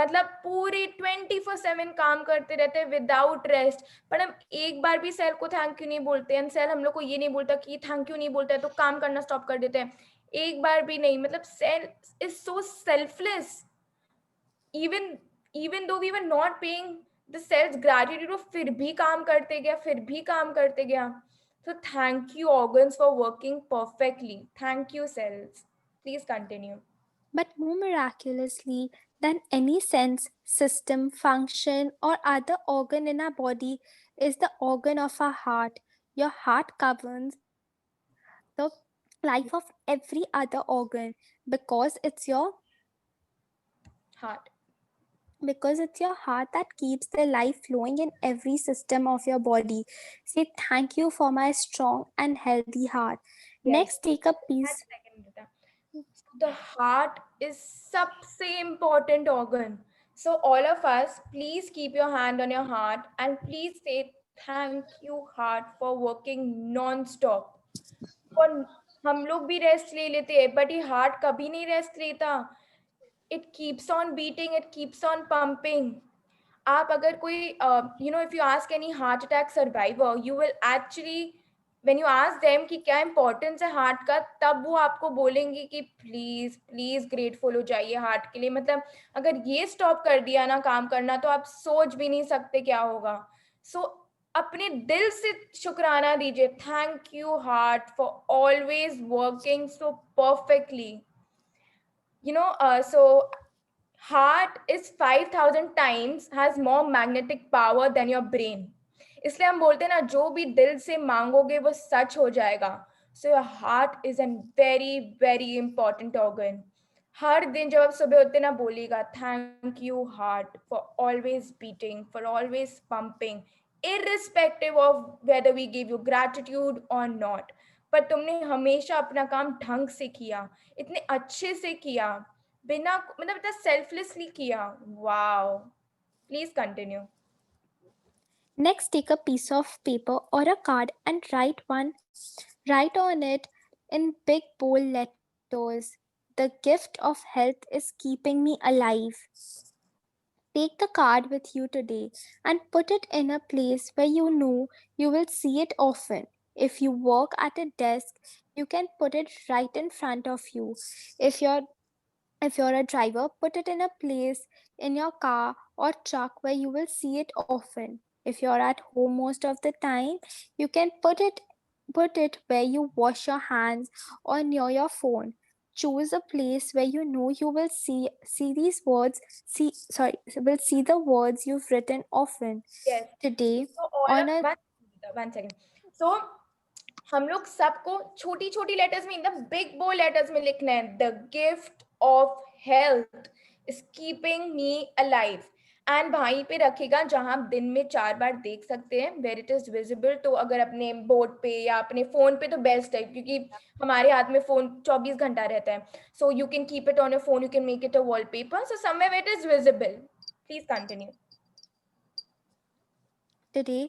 मतलब पूरे 24/7 काम करते रहते हैं विदाउट रेस्ट. पर हम एक बार भी सेल को थैंक यू नहीं बोलते हैं. सेल हम लोग को ये नहीं बोलता कि थैंक यू नहीं बोलता है तो काम करना स्टॉप कर देते हैं. एक बार भी नहीं. मतलब cell is so selfless. even though we were not paying the cells gratitude, वो फिर भी काम करते गया, फिर भी काम करते गया. So thank you organs for working perfectly. Thank you cells. Please continue. but more miraculously than any sense, system, function, or other organ in our body is the organ of our heart. Your heart governs the life of every other organ because it's your Heart. heart that keeps the life flowing in every system of your body. Say thank you for my strong and healthy heart. Yes. Next, take a 1 piece. second, Rita. So the heart is सबसे important organ. So all of us, please keep your hand on your heart and please say thank you heart for working non-stop. और हम लोग भी rest ले लेते हैं, but ये heart कभी नहीं रेस्ट लेता. It keeps on beating, it keeps on pumping. आप अगर कोई if you ask any heart attack survivor, you will actually, when you ask them कि क्या importance है हार्ट का, तब वो आपको बोलेंगे कि प्लीज प्लीज ग्रेटफुल हो जाइए हार्ट के लिए. मतलब अगर ये स्टॉप कर दिया ना काम करना, तो आप सोच भी नहीं सकते क्या होगा. सो अपने दिल से शुक्राना दीजिए. Thank you heart for always working so perfectly. So heart is 5000 times has more magnetic power than your brain. इसलिए हम बोलते हैं ना, जो भी दिल से मांगोगे वो सच हो जाएगा. So your heart is a very very important organ. हर दिन जब आप सुबह उठते ना, बोलिएगा thank you heart for always beating, for always pumping, irrespective of whether we give you gratitude or not. पर तुमने हमेशा अपना काम ढंग से किया, इतने अच्छे से किया, बिना मतलब इतना सेल्फलेसली किया. Wow. Please continue. Next, take a piece of paper or a card and write on it in big bold letters, "The gift of health is keeping me alive." Take the card with you today and put it in a place where you know you will see it often. If you work at a desk, you can put it right in front of you. If you're if you're a driver, put it in a place in your car or truck where you will see it often. If you're at home most of the time, you can put it where you wash your hands or near your phone. Choose a place where you know you will see these words, will see the words you've written often. Yes. Today, तो all on a one second. So हम लोग सबको छोटी छोटी letters में, एकदम big bold letters में लिखना है, the gift of health is keeping me alive. And वहीं पे रखेगा जहां आप दिन में 4 बार देख सकते हैं, वेर इट इज विजिबल. तो अगर अपने बोर्ड पे या अपने फोन पे तो बेस्ट है, क्योंकि हमारे हाथ में फोन 24 घंटा रहता है. So you can keep it on your phone, you can make it a wallpaper, so somewhere where it is visible. Please continue. today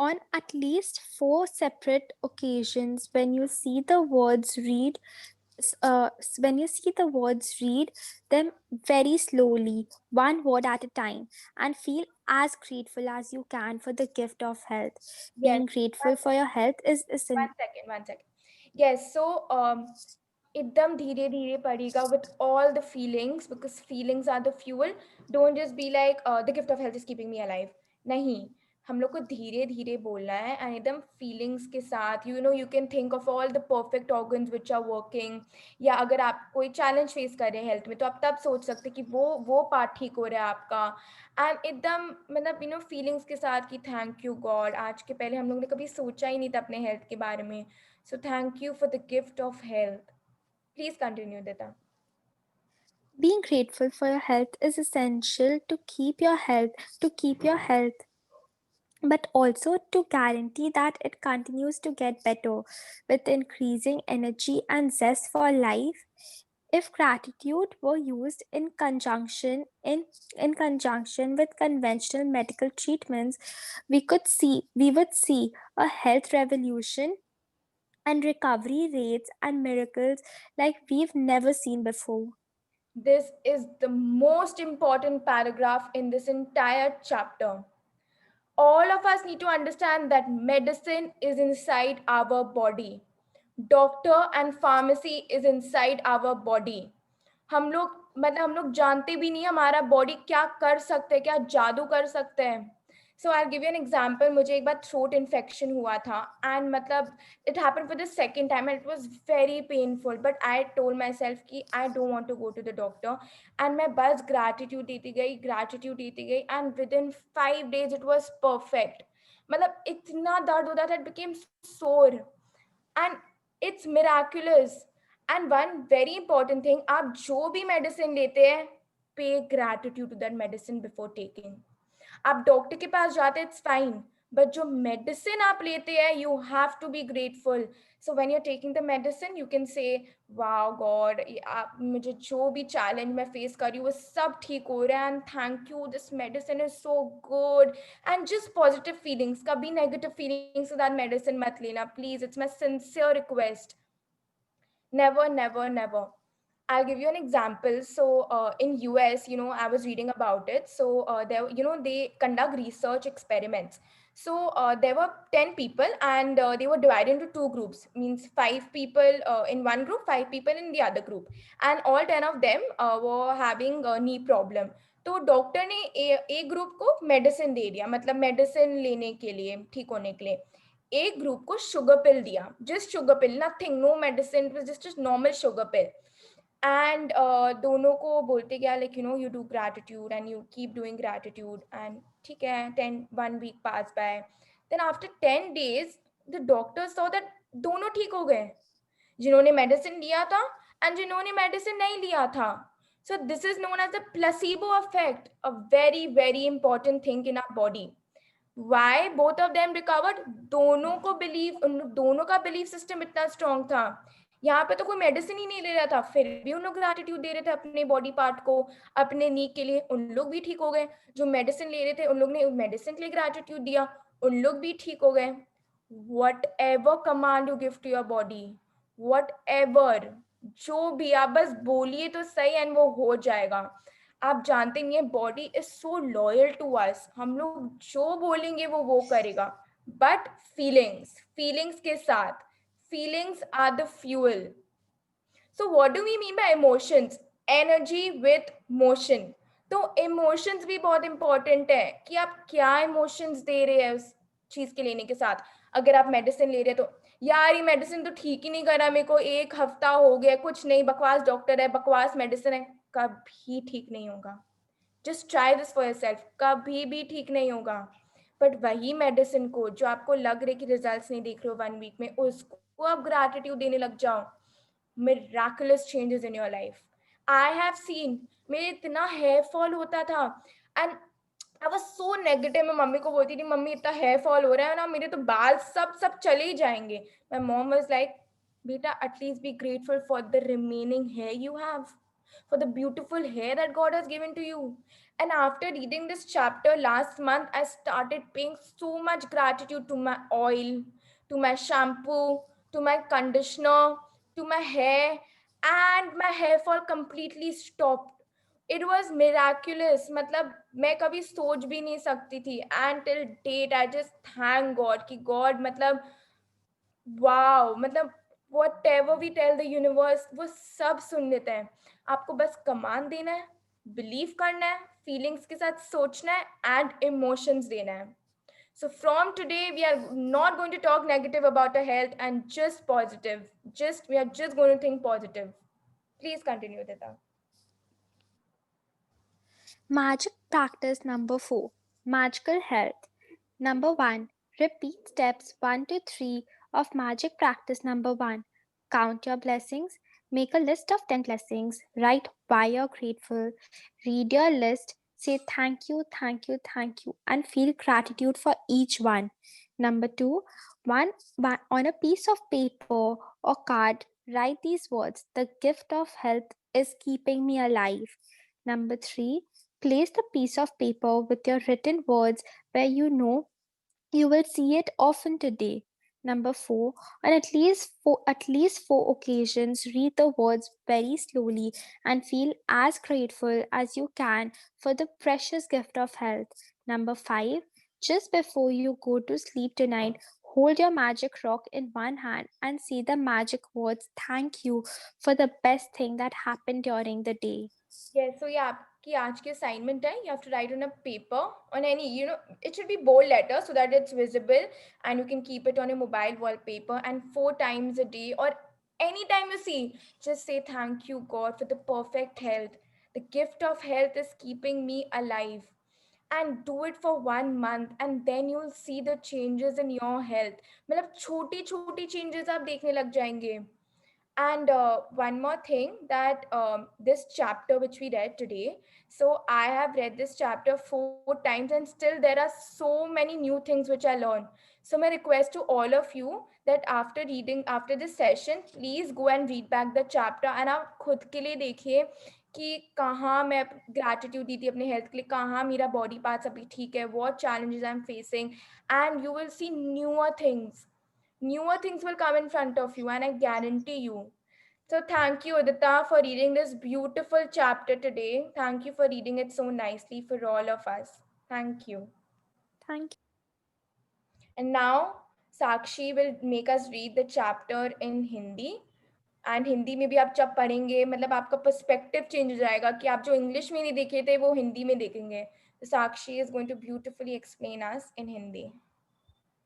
on at least 4 separate occasions when you see the words read them very slowly, one word at a time, and feel as grateful as you can for the gift of health. Being grateful for your health is essential. One second. Yes, so एकदम धीरे धीरे पढ़ेगा with all the feelings, because feelings are the fuel. Don't just be like the gift of health is keeping me alive. नहीं, हम लोग को धीरे धीरे बोलना है, and एकदम feelings के साथ, you can think of all the perfect organs which are working. या अगर आप कोई challenge face कर रहे हैं health में, तो आप तब सोच सकते हैं कि वो part ठीक हो रहा है आपका. and एकदम मतलब feelings के साथ कि thank you God, आज के पहले हम लोग ने कभी सोचा ही नहीं था अपने health के बारे में. So thank you for the gift of health. Please continue, Dita. Being grateful for your health is essential to keep your health, but also to guarantee that it continues to get better with increasing energy and zest for life. If gratitude were used in conjunction with conventional medical treatments, we would see a health revolution and recovery rates and miracles like we've never seen before. This is the most important paragraph in this entire chapter. All of us need to understand that medicine is inside our body. Doctor and pharmacy is inside our body. हम लोग जानते भी नहीं हमारा body क्या कर सकते हैं, क्या जादू कर सकते हैं. So I'll give you an example. मुझे एक बार throat infection हुआ था, and मतलब it happened for the second time and it was very painful. But I told myself कि I don't want to go to the doctor, and मैं बस gratitude देती गई, and within 5 days it was perfect. मतलब इतना दर्द होता था, it became sore, and it's miraculous. And one very important thing, आप जो भी medicine लेते हैं, pay gratitude to that medicine before taking. आप डॉक्टर के पास जाते हैं, इट्स फाइन, बट जो मेडिसिन आप लेते हैं, you have to be grateful. So when you are taking the medicine, you can say wow God, मुझे जो भी चैलेंज मैं फेस कर रही हूँ वो सब ठीक हो रहा है, and thank you, this medicine is so good. And just positive feelings, कभी नेगेटिव फीलिंग्स के साथ मेडिसिन मत लेना please. It's my sincere request. Never never never. I'll give you an example. So in US, I was reading about it. So there, they conduct research experiments. So there were 10 people, and they were divided into two groups. Means 5 people in one group, 5 people in the other group, and all 10 of them were having a knee problem. तो doctor ने एक group को medicine दे दिया, मतलब medicine लेने के लिए, ठीक होने के लिए. एक ग्रुप को शुगर पिल दिया, just sugar pill, nothing, no medicine, just normal sugar pill. And दोनों को बोलते क्या, like you do gratitude and you keep doing gratitude, and ठीक है, 1 week pass by. Then after 10 days the doctor saw that दोनों ठीक हो गए, जिन्होंने मेडिसिन लिया था एंड जिन्होंने मेडिसिन नहीं लिया था. So this is known as the placebo effect, a very, very important thing in our body. Why both of them recovered? दोनों को दोनों का बिलीफ सिस्टम इतना स्ट्रॉन्ग था. यहाँ पे तो कोई मेडिसिन ही नहीं ले रहा था, फिर भी उन लोग ग्रैटिट्यूड दे रहे थे अपने बॉडी पार्ट को, अपने नी के लिए. उन लोग भी ठीक हो गए. जो मेडिसिन ले रहे थे उन लोग ने मेडिसिन के लिए ग्रैटिट्यूड दिया, उन लोग भी ठीक हो गए. Whatever command you give to your body, whatever, जो भी आप बस बोलिए तो सही एंड वो हो जाएगा. आप जानते नहीं है, body is so loyal to us, हम लोग जो बोलेंगे वो करेगा. बट फीलिंग्स के साथ, feelings are the fuel. So what do we mean by emotions? Energy with motion. तो इमोशंस भी बहुत इंपॉर्टेंट है कि आप क्या इमोशंस दे रहे हैं उस चीज के लेने के साथ. अगर आप मेडिसिन ले रहे हैं तो यार ये मेडिसिन तो ठीक ही नहीं करा, मेरे को 1 हफ्ता हो गया, कुछ नहीं, बकवास डॉक्टर है, बकवास मेडिसिन है. कभी ठीक नहीं होगा. Just try this for yourself, कभी भी ठीक नहीं होगा. बट वही मेडिसिन को जो आपको लग रहे कि रिजल्ट्स नहीं देख रहे हो 1 week में, उसको आप ग्रैटिट्यूड देने लग जाओ, miraculous changes in your life. I have seen, मेरे इतना हेयर फॉल होता था and I was so negative. मैं मम्मी को बोलती थी, मम्मी इतना हेयर फॉल हो रहा है ना, मेरे तो बाल सब चले ही जाएंगे. माय मॉम वाज लाइक, बेटा at least be grateful for the remaining hair you have, for the beautiful hair that God has given to you. And after reading this chapter last month, I started paying so much gratitude to my oil, to my shampoo, to my conditioner, to my hair, and my hair fall completely stopped. It was miraculous. मतलब मैं कभी सोच भी नहीं सकती थी. And till date I just thank God कि God मतलब wow, मतलब whatever we tell the universe वो सब सुन लेते हैं. आपको बस कमांड देना है, बिलीव करना है, फीलिंग्स के साथ सोचना है एंड इमोशंस देना है. So from today, we are not going to talk negative about our health and just positive. We are just going to think positive. Please continue, Tita. Magic practice number 4. Magical health. Number 1. Repeat steps 1 to 3 of magic practice number 1. Count your blessings. Make a list of 10 blessings. Write why you're grateful. Read your list. Say thank you, thank you, thank you, and feel gratitude for each one. Number 2. On a piece of paper or card, write these words: the gift of health is keeping me alive. Number 3. Place the piece of paper with your written words where you know you will see it often today. Number 4. On at least four occasions, read the words very slowly and feel as grateful as you can for the precious gift of health. Number 5. Just before you go to sleep tonight, hold your magic rock in one hand and say the magic words thank you for the best thing that happened during the day. Yes, so yeah, आपकी आज की assignment है, you have to write on a paper, on any, it should be bold letter so that it's visible and you can keep it on a mobile wallpaper, and 4 times a day or anytime you see, just say thank you God for the perfect health. The gift of health is keeping me alive. And do it for 1 month and then you'll see the changes in your health. मतलब छोटी छोटी changes आप देखने लग जाएंगे. And one more thing, that this chapter which we read today, so I have read this chapter 4 times and still there are so many new things which I learned. So my request to all of you that after this session, please go and read back the chapter and आप खुद के लिए देखिए कि कहाँ मैं gratitude दी थी अपने health के लिए, कहाँ मेरा body parts अभी ठीक है, what challenges I'm facing, and you will see newer things will come in front of you, and I guarantee you So thank you, Udita, for reading this beautiful chapter today. Thank you for reading it so nicely for all of us. Thank you. Thank you. And now Sakshi will make us read the chapter in Hindi. And Hindi में भी आप जब पढ़ेंगे मतलब आपका perspective change हो जाएगा कि आप जो इंग्लिश में नहीं देखे थे वो हिंदी में देखेंगे. तो Sakshi is going to beautifully explain us in Hindi.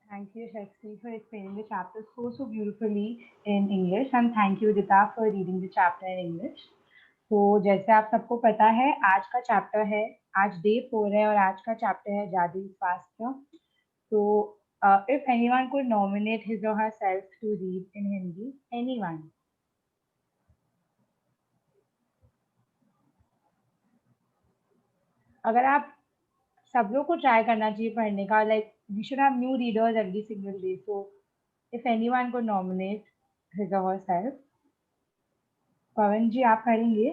Thank you, Shakti, for explaining the chapter so beautifully in English, and thank you, Udita, for reading the chapter in English. तो जैसे आप सबको पता है आज का चैप्टर है, आज डे 4 है और आज का चैप्टर है जादुई स्वास्थ्य. तो if anyone could nominate his or herself to read in Hindi, anyone. अगर आप सब लोग को ट्राई करना चाहिए पढ़ने का, like we should have new readers every single day. So if anyone को नॉमिनेट हिज और हरसेल्फ. पवन जी आप पढ़ेंगे.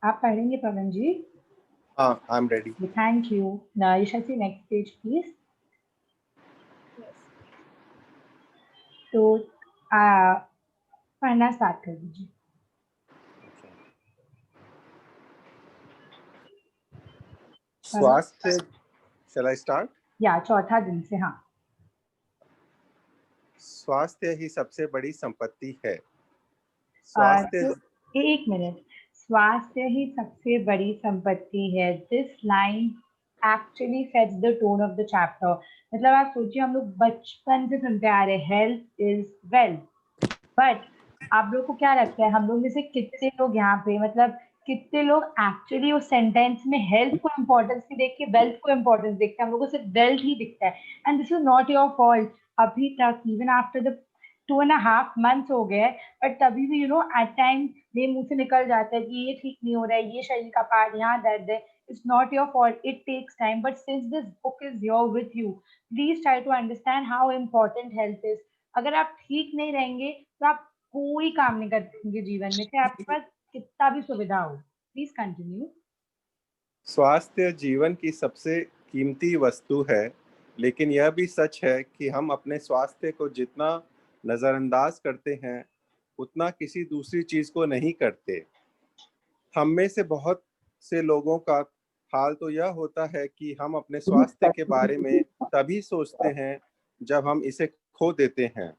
आप पढ़ेंगे पवन जी. हाँ, I am ready. Thank you. Now you shall see next page please. तो पढ़ना स्टार्ट कर दीजिए. स्वास्थ्य, shall I start? या चौथा दिन से. हाँ. स्वास्थ्य ही सबसे बड़ी संपत्ति है. स्वास्थ्य. एक मिनट. स्वास्थ्य ही सबसे बड़ी संपत्ति है. This line actually sets the tone of the chapter. मतलब आप सोचिए हम लोग बचपन से सुनते आ रहे हेल्थ इज वेल्थ. बट आप लोग को क्या लगता है हम लोग में से कितने लोग यहाँ पे मतलब कितने लोग एक्चुअली उस सेंटेंस में हेल्थ को इम्पोर्टेंस नहीं देख के वेल्थ को इम्पोर्टेंस देखते हैं. हम लोगों को सिर्फ वेल्थ ही दिखता है. And this is not your fault. अभी तक इवन आफ्टर द 2.5 months हो गए बट तभी भी एट टाइम मेरे मुंह से निकल जाता है कि ये ठीक नहीं हो रहा है, ये शरीर का पार्ट यहाँ दर्द है. It's not your fault. It takes time. But since this book is your with you, please try to understand how important health is. अगर आप ठीक नहीं रहेंगे तो आप कोई काम नहीं कर पाएंगे जीवन में, चाहे आपके पास कितना भी सुविधा हो. Please continue. स्वास्थ्य जीवन की सबसे कीमती वस्तु है, लेकिन यह भी सच है कि हम अपने स्वास्थ्य को जितना नजरअंदाज करते हैं उतना किसी दूसरी चीज को नहीं करते. हम में से बहुत से लोगों का हाल तो यह होता है कि हम अपने स्वास्थ्य के बारे में तभी सोचते हैं जब हम इसे खो देते हैं.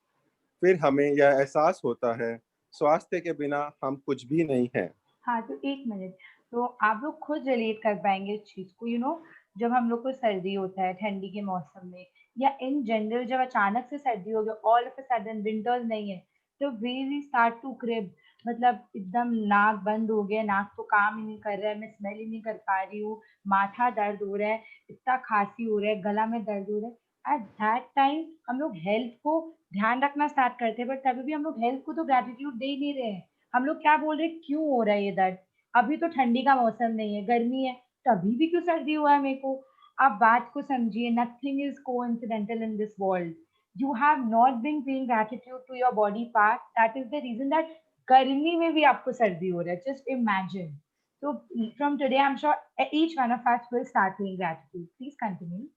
फिर हमें यह एहसास होता है स्वास्थ्य के बिना हम कुछ भी नहीं हैं. हाँ. तो एक मिनट. तो आप लोग खुद रिलेट कर पाएंगे इस चीज को. जब हम लोग को सर्दी होता है ठंडी के मौसम में या इन जनरल जब अचानक से सर्दी हो गई all of a sudden winters नहीं है तो वी स्टार्ट टू क्रिप. मतलब एकदम नाक बंद हो गया, नाक तो काम ही नहीं कर रहा है, मैं स्मेल ही नहीं कर पा रही हूँ, माथा दर्द हो रहा है, इतना खांसी हो रहा है, गला में दर्द हो रहा है. एट दैट टाइम हम लोग हेल्थ को ध्यान रखना स्टार्ट करते हैं. बट तभी भी हम लोग हेल्थ को तो ग्रेटिट्यूड दे ही नहीं रहे हैं. हम लोग क्या बोल रहे हैं क्यों हो रहा है ये दर्द. अभी तो ठंडी का मौसम नहीं है, गर्मी है, तभी भी क्यों सर्दी हुआ है मेरे को. आप बात को समझिए. Nothing is coincidental in this world. You have not been paying gratitude to your body part. That is the reason that गर्मी में भी आपको सर्दी हो रहा है. Just imagine. So from today, I'm sure each one of us will start paying gratitude. Please continue.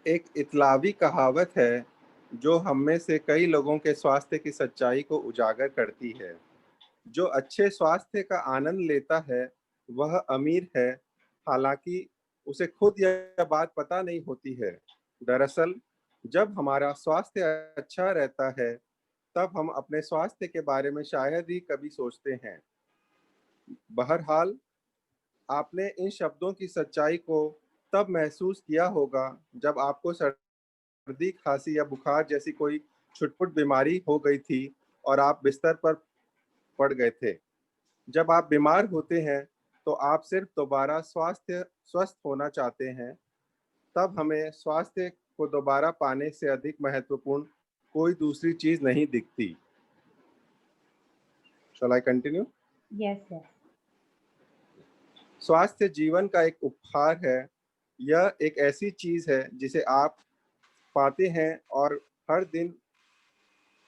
एक इतालवी कहावत है जो हम में से कई लोगों के स्वास्थ्य की सच्चाई को उजागर करती है. जो अच्छे स्वास्थ्य का आनंद लेता है वह अमीर है, हालांकि उसे खुद यह बात पता नहीं होती है. दरअसल जब हमारा स्वास्थ्य अच्छा रहता है तब हम अपने स्वास्थ्य के बारे में शायद ही कभी सोचते हैं. बहरहाल आपने इन शब्दों की सच्चाई को तब महसूस किया होगा जब आपको सर्दी, खांसी या बुखार जैसी कोई छुटपुट बीमारी हो गई थी और आप बिस्तर पर पड़ गए थे. जब आप बीमार होते हैं तो आप सिर्फ दोबारा स्वस्थ होना चाहते हैं. तब हमें स्वास्थ्य को दोबारा पाने से अधिक महत्वपूर्ण कोई दूसरी चीज नहीं दिखती. Shall I continue? Yes, yes. स्वास्थ्य जीवन का एक उपहार है. यह एक ऐसी चीज है जिसे आप पाते हैं और हर दिन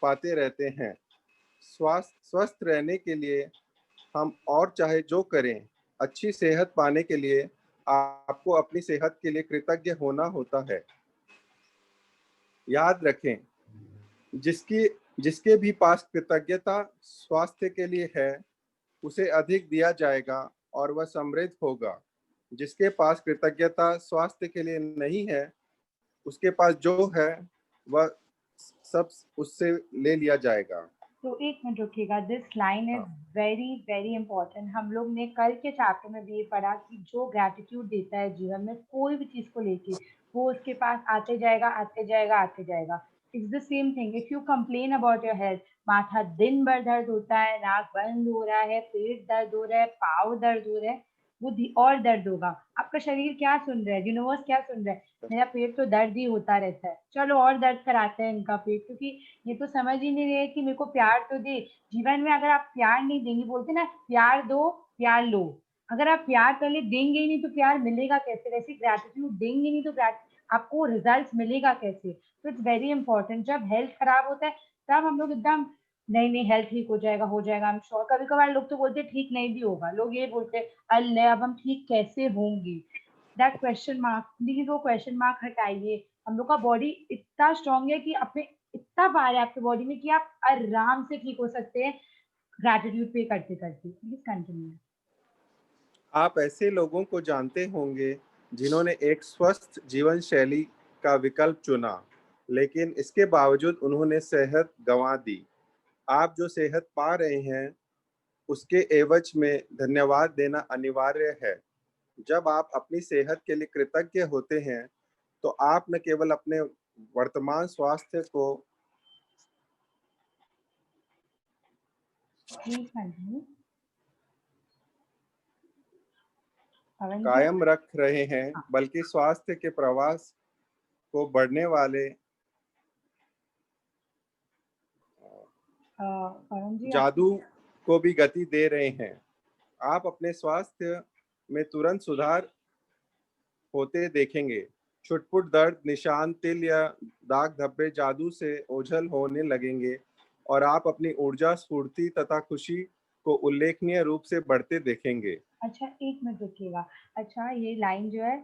पाते रहते हैं. स्वस्थ रहने के लिए हम और चाहे जो करें, अच्छी सेहत पाने के लिए आपको अपनी सेहत के लिए कृतज्ञ होना होता है। याद रखें, जिसके भी पास कृतज्ञता स्वास्थ्य के लिए है, उसे अधिक दिया जाएगा और वह समृद्ध होगा। जिसके पास कृतज्ञता स्वास्थ्य के लिए नहीं है, उसके पास जो है वह सब उससे ले लिया जाएगा। तो एक मिनट रुकिएगा, this line is very very important. हम लोग ने कल के चैप्टर में भी ये पढ़ा कि जो ग्रैटिट्यूड देता है जीवन में कोई भी चीज को लेके, वो उसके पास आते जाएगा आते जाएगा आते जाएगा। It's the same thing, if you complain about your health, माथा दिन भर दर्द होता है, नाक बंद हो रहा है, पेट दर्द हो रहा है, पाँव दर्द हो रहा है, वो और दर्द होगा। आपका शरीर क्या सुन रहा है, यूनिवर्स क्या सुन रहा है, मेरा पेट तो दर्द ही होता रहता है, चलो और दर्द कराते हैं इनका पेट, क्योंकि ये तो समझ ही नहीं रहे कि मेरे को प्यार तो दे। जीवन में अगर आप प्यार नहीं देंगे, बोलते ना प्यार दो प्यार लो, अगर आप प्यार पहले देंगे ही नहीं तो प्यार मिलेगा कैसे? वैसे ग्रैटिट्यूड देंगे नहीं तो आपको रिजल्ट मिलेगा कैसे? तो इट्स वेरी इंपॉर्टेंट। जब हेल्थ खराब होता है तब हम लोग एकदम नहीं नहीं हेल्थ ठीक हो जाएगा आई एम श्योर। कभी कभार लोग तो बोलते ठीक नहीं भी होगा, लोग ये बोलते अल्ले अब हम ठीक कैसे होंगे, दैट क्वेश्चन मार्क, प्लीज वो क्वेश्चन मार्क हटाइए। हम लोग का बॉडी इतना स्ट्रांग है कि अपने इतना पावर है आपके बॉडी में कि आप आराम से ठीक हो सकते हैं ग्रैटिट्यूड पे करते करते। Please continue. आप ऐसे लोगों को जानते होंगे जिन्होंने एक स्वस्थ जीवन शैली का विकल्प चुना, लेकिन इसके बावजूद उन्होंने सेहत गंवा दी। आप जो सेहत पा रहे हैं, उसके एवज में धन्यवाद देना अनिवार्य है। जब आप अपनी सेहत के लिए कृतज्ञ होते हैं, तो आप न केवल अपने वर्तमान स्वास्थ्य को प्लीज कंटिन्यू। पवन जी। कायम रख रहे हैं, हाँ। बल्कि स्वास्थ्य के प्रवास को बढ़ने वाले पवन जी जादू को भी गति दे रहे हैं। आप अपने स्वास्थ्य में तुरंत सुधार होते देखेंगे। छुटपुट दर्द, निशान, तिल या दाग धब्बे जादू से ओझल होने लगेंगे और आप अपनी ऊर्जा, स्फूर्ति तथा खुशी को उल्लेखनीय रूप से बढ़ते देखेंगे। अच्छा एक मिनट रुकिएगा। अच्छा ये लाइन जो है,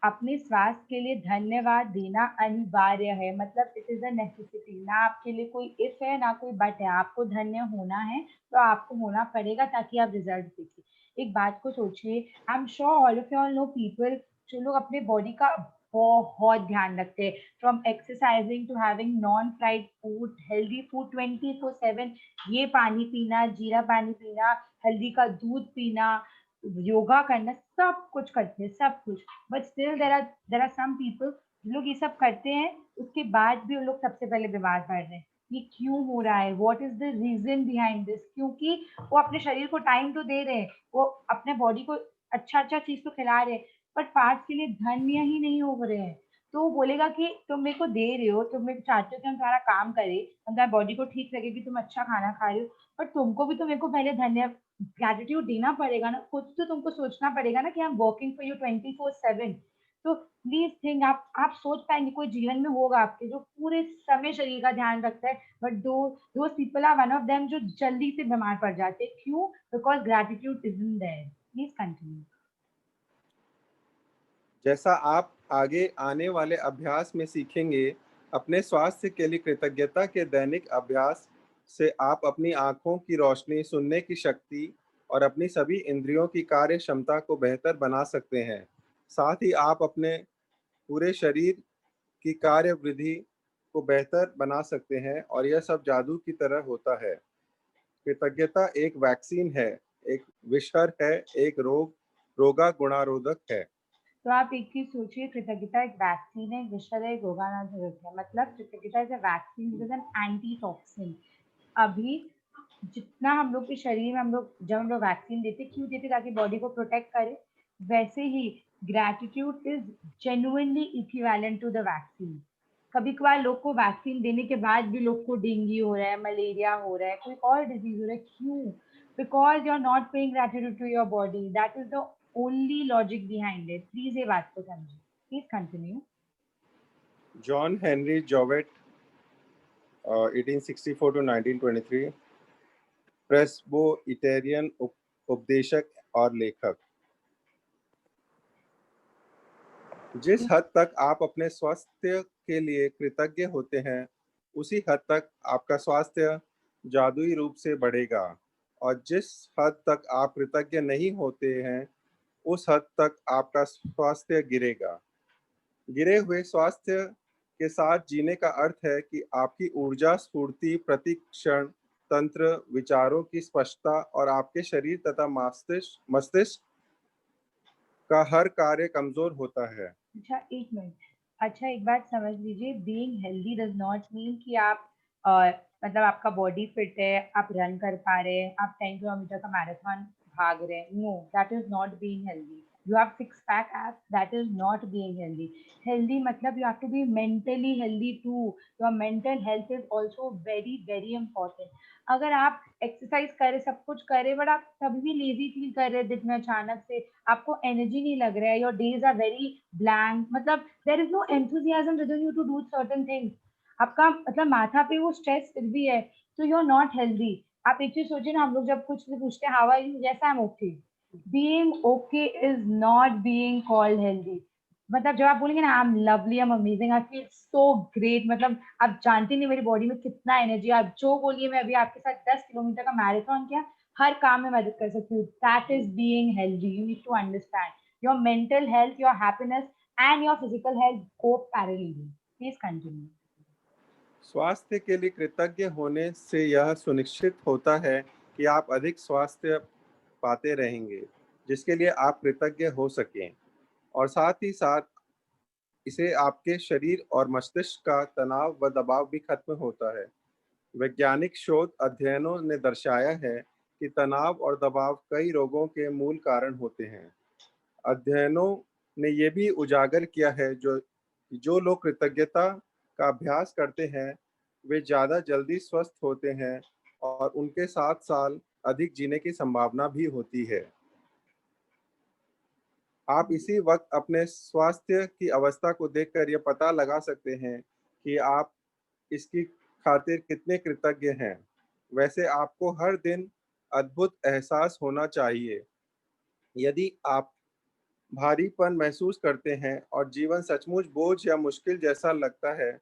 अपने स्वास्थ्य के लिए धन्यवाद देना अनिवार्य है, मतलब इट इज अ नेसेसिटी। ना आपके लिए कोई इफ है ना कोई बट है, आपको धन्य होना है तो आपको होना पड़ेगा ताकि आप रिजल्ट देखिए। एक बात को सोचिए, I am sure all of you all know people जो लोग अपने बॉडी का बहुत ध्यान रखते हैं, from exercising to having non fried food, healthy food 24/7, ये पानी पीना, जीरा पानी पीना, हल्दी का दूध पीना, योगा करना, सब कुछ करते हैं सब कुछ। But still there are some people लोग ये सब करते हैं, उसके बाद भी उन लोग सबसे पहले बीमार पड़ रहे हैं। ये क्यों हो रहा है? What is the reason behind this? क्योंकि वो अपने शरीर को टाइम तो दे रहे हैं, वो अपने बॉडी को अच्छा अच्छा चीज तो खिला रहे हैं, बट पार्ट्स के लिए धन्य ही नहीं हो रहे हैं। तो वो बोलेगा कि तुम मेरे को दे रहे हो, तुम मेरे को चाहते हो कि हम तुम्हारा काम करें, हम तुम्हारी बॉडी को ठीक रखे कि तुम अच्छा खाना खा रहे हो, बट तुमको भी तो मेरे को पहले धन्य ग्रेटिट्यूड देना पड़ेगा ना, कुछ तो तुमको सोचना पड़ेगा ना कि I am working for you 24/7। तो प्लीज थिंक, आप सोच पाएंगे कोई जीवन में होगा आपके जो पूरे समय शरीर का ध्यान रखता है, बट दो people are one of them जो जल्दी से बीमार पड़ जाते हैं। क्यों? Because gratitude isn't there. Please continue. जैसा आप आगे आने वाले अभ्यास में सीखेंगे, अपने स्वास्थ्य के लिए कृतज्ञता के दैनिक अभ्यास से आप अपनी आंखों की रोशनी, सुनने की शक्ति और अपनी सभी इंद्रियों की कार्य क्षमता को बेहतर बना सकते हैं। साथ ही आप अपने पूरे शरीर की कार्य वृद्धि को बेहतर बना सकते हैं, और यह सब जादू की तरह होता है। कृतज्ञता एक वैक्सीन है, एक विषहर है, एक रोगा गुणारोधक है। तो आप एक चीज सोचिए, कृतज्ञता एक वैक्सीन है, विषय है, रोगाणुरोधक है। मतलब कृतज्ञता is a vaccine, is an anti toxin. अभी जितना हम लोग के शरीर में हम लोग जब हम लोग वैक्सीन देते, क्यों देते? ताकि बॉडी को प्रोटेक्ट करे। वैसे ही gratitude is genuinely equivalent to the vaccine. कभी कभार लोग को वैक्सीन देने के बाद भी लोग को डेंगू हो रहा है, मलेरिया हो रहा है, कोई और डिजीज हो रहा है। क्यों? Because you are not paying gratitude to your body. That is the only logic behind it. Please ये बात को समझिए। Please continue. John Henry Jowett 1864 to 1923, Presbyterian उपदेशक और लेखक। जिस हद तक आप अपने स्वास्थ्य के लिए कृतज्ञ होते हैं, उसी हद तक आपका स्वास्थ्य जादुई रूप से बढ़ेगा, और जिस हद तक आप कृतज्ञ नहीं होते हैं, उस हद तक आपका स्वास्थ्य गिरेगा। गिरे हुए स्वास्थ्य के साथ जीने का अर्थ है कि आपकी ऊर्जा, स्फूर्ति, प्रतिक्षण तंत्र, विचारों की स्पष्टता और आपके शरीर तथा मस्तिष्क का हर कार्य कमजोर होता है। अच्छा, एक मिनट। अच्छा, एक बात समझ लीजिए, being healthy does not mean कि आप मतलब आपका बॉडी फिट है, आप रन कर पा रहे हैं, आप 10 किलोमीटर का मैराथन भाग रहे हैं। No, that is not being healthy. You have six pack abs, that is not being healthy. Healthy मतलब you have to be mentally healthy too. Your mental health is also very very important. अगर आप exercise करें, सब कुछ करें, but आप तभी भी लेजी फील कर रहे हैं दिन में अचानक से, आपको एनर्जी नहीं लग रहा है, your days are very blank, मतलब there is no enthusiasm with you to do certain things, आपका मतलब माथा पे वो स्ट्रेस फिर भी है, तो यू आर नॉट हेल्दी। आप एक चीज सोचिए ना, हम लोग जब कुछ भी पूछते हैं हाउ आर यू, जैसा I am okay, being okay is not being called healthy. मतलब जब आप बोलेंगे ना I am lovely, I am amazing, I feel so great, मतलब आप जानते नहीं मेरी बॉडी में कितना एनर्जी है, आप जो बोलिए, मैं अभी आपके साथ 10 किलोमीटर का मैराथन किया, हर काम में मदद कर सकती हूँ। That is being healthy. You need to understand your mental health, your happiness and your physical health go parallelly. Please continue. स्वास्थ्य के लिए कृतज्ञ होने से यह सुनिश्चित होता है कि आप अधिक स्वास्थ्य पाते रहेंगे, जिसके लिए आप कृतज्ञ हो सकें, और साथ ही साथ इसे आपके शरीर और मस्तिष्क का तनाव व दबाव भी खत्म होता है। वैज्ञानिक शोध अध्ययनों ने दर्शाया है कि तनाव और दबाव कई रोगों के मूल कारण होते हैं। अध्ययनों ने यह भी उजागर किया है जो जो लोग कृतज्ञता का अभ्यास करते हैं, वे ज़्यादा जल्दी स्वस्थ होते हैं और उनके 7 साल अधिक जीने की संभावना भी होती है। आप इसी वक्त अपने स्वास्थ्य की अवस्था को देखकर यह पता लगा सकते हैं कि आप इसकी खातिर कितने कृतज्ञ हैं। वैसे आपको हर दिन अद्भुत एहसास होना चाहिए। यदि आप भारीपन महसूस करते हैं और जीवन सचमुच बोझ या मुश्किल जैसा लगता है,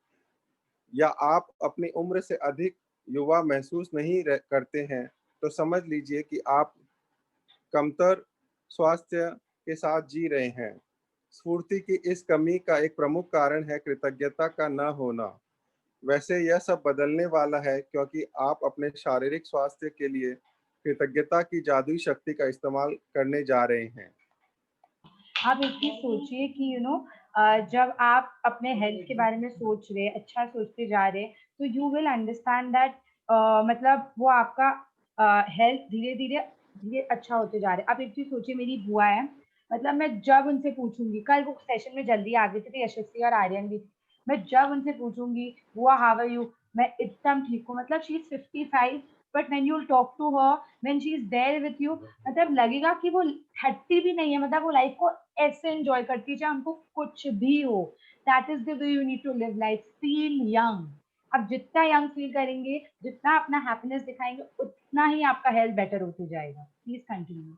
या आप अपनी उम्र से अधिक युवा महसूस नहीं करते हैं, तो समझ लीजिए कि आप कमतर स्वास्थ्य के साथ जी रहे हैं। स्फूर्ति की इस कमी का एक प्रमुख कारण है कृतज्ञता का न होना। वैसे यह सब बदलने वाला है, क्योंकि आप अपने शारीरिक स्वास्थ्य के लिए कृतज्ञता की जादुई शक्ति का इस्तेमाल करने जा रहे हैं। आप एक चीज सोचिए कि जब आप अपने हेल्थ के बारे में सोच रहे, अच्छा सोचते जा रहे, तो यू विल अंडरस्टैंड दैट मतलब वो आपका हेल्थ धीरे धीरे धीरे अच्छा होते जा रहा है। आप एक चीज सोचिए, मेरी बुआ है, मतलब मैं जब उनसे पूछूंगी, कल वो सेशन में जल्दी आ गई थी तो यशस्वी और आर्यन भी थी, मैं जब उनसे पूछूंगी बुआ हाउ आर यू, मैं एकदम ठीक हूँ, मतलब she is 55, but when you talk to her, when she is there with you, मतलब लगेगा कि वो 30 भी नहीं है, मतलब वो लाइफ को ऐसे एंजॉय करती है चाहे उनको कुछ भी हो। That is the way you need to live life, feel young. आप जितना यंग फील करेंगे, जितना अपना हैप्पीनेस दिखाएंगे, उतना ही आपका हेल्थ बेटर होते जाएगा। Please continue.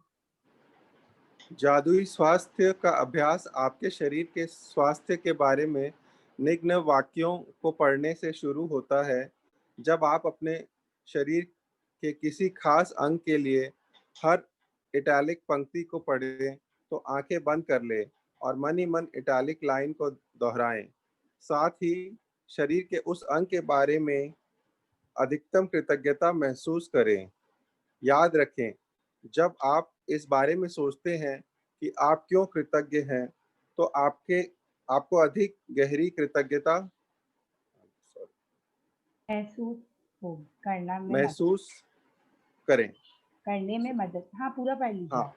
जादुई स्वास्थ्य का अभ्यास आपके शरीर के स्वास्थ्य के बारे में निम्न वाक्यों को पढ़ने से शुरू होता है। जब आप अपने शरीर के किसी खास अंग के लिए हर इटैलिक पंक्ति को पढ़ें, तो आंखें बंद कर लें और मन ही मन इटैलिक लाइन को दोहराएं। साथ ही शरीर के उस अंग के बारे में अधिकतम कृतज्ञता महसूस करें। याद रखें, जब आप इस बारे में सोचते हैं कि आप क्यों कृतज्ञ हैं, तो आपको अधिक गहरी कृतज्ञता महसूस हो, करना में मदद, महसूस करें। करने में मदद, हाँ पूरा पढ़ लीजिए हाँ, आप।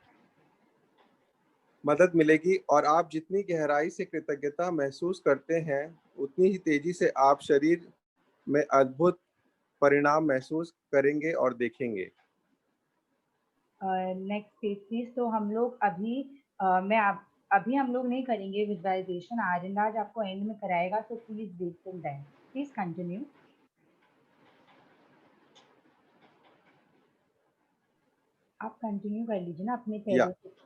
मदद मिलेगी, और आप जितनी गहराई से कृतज्ञता महसूस करते हैं, उतनी ही तेजी से आप शरीर में अद्भुत परिणाम महसूस करेंगे और देखेंगे। Next page please. तो हम लोग अभी मैं आप अभी हम लोग नहीं करेंगे विजुअलाइजेशन, आर्यन आज आपको एंड में कराएगा, तो please wait till then. Please continue. आप कंटिन्यू कर लीजिए ना अपने या पैरों से।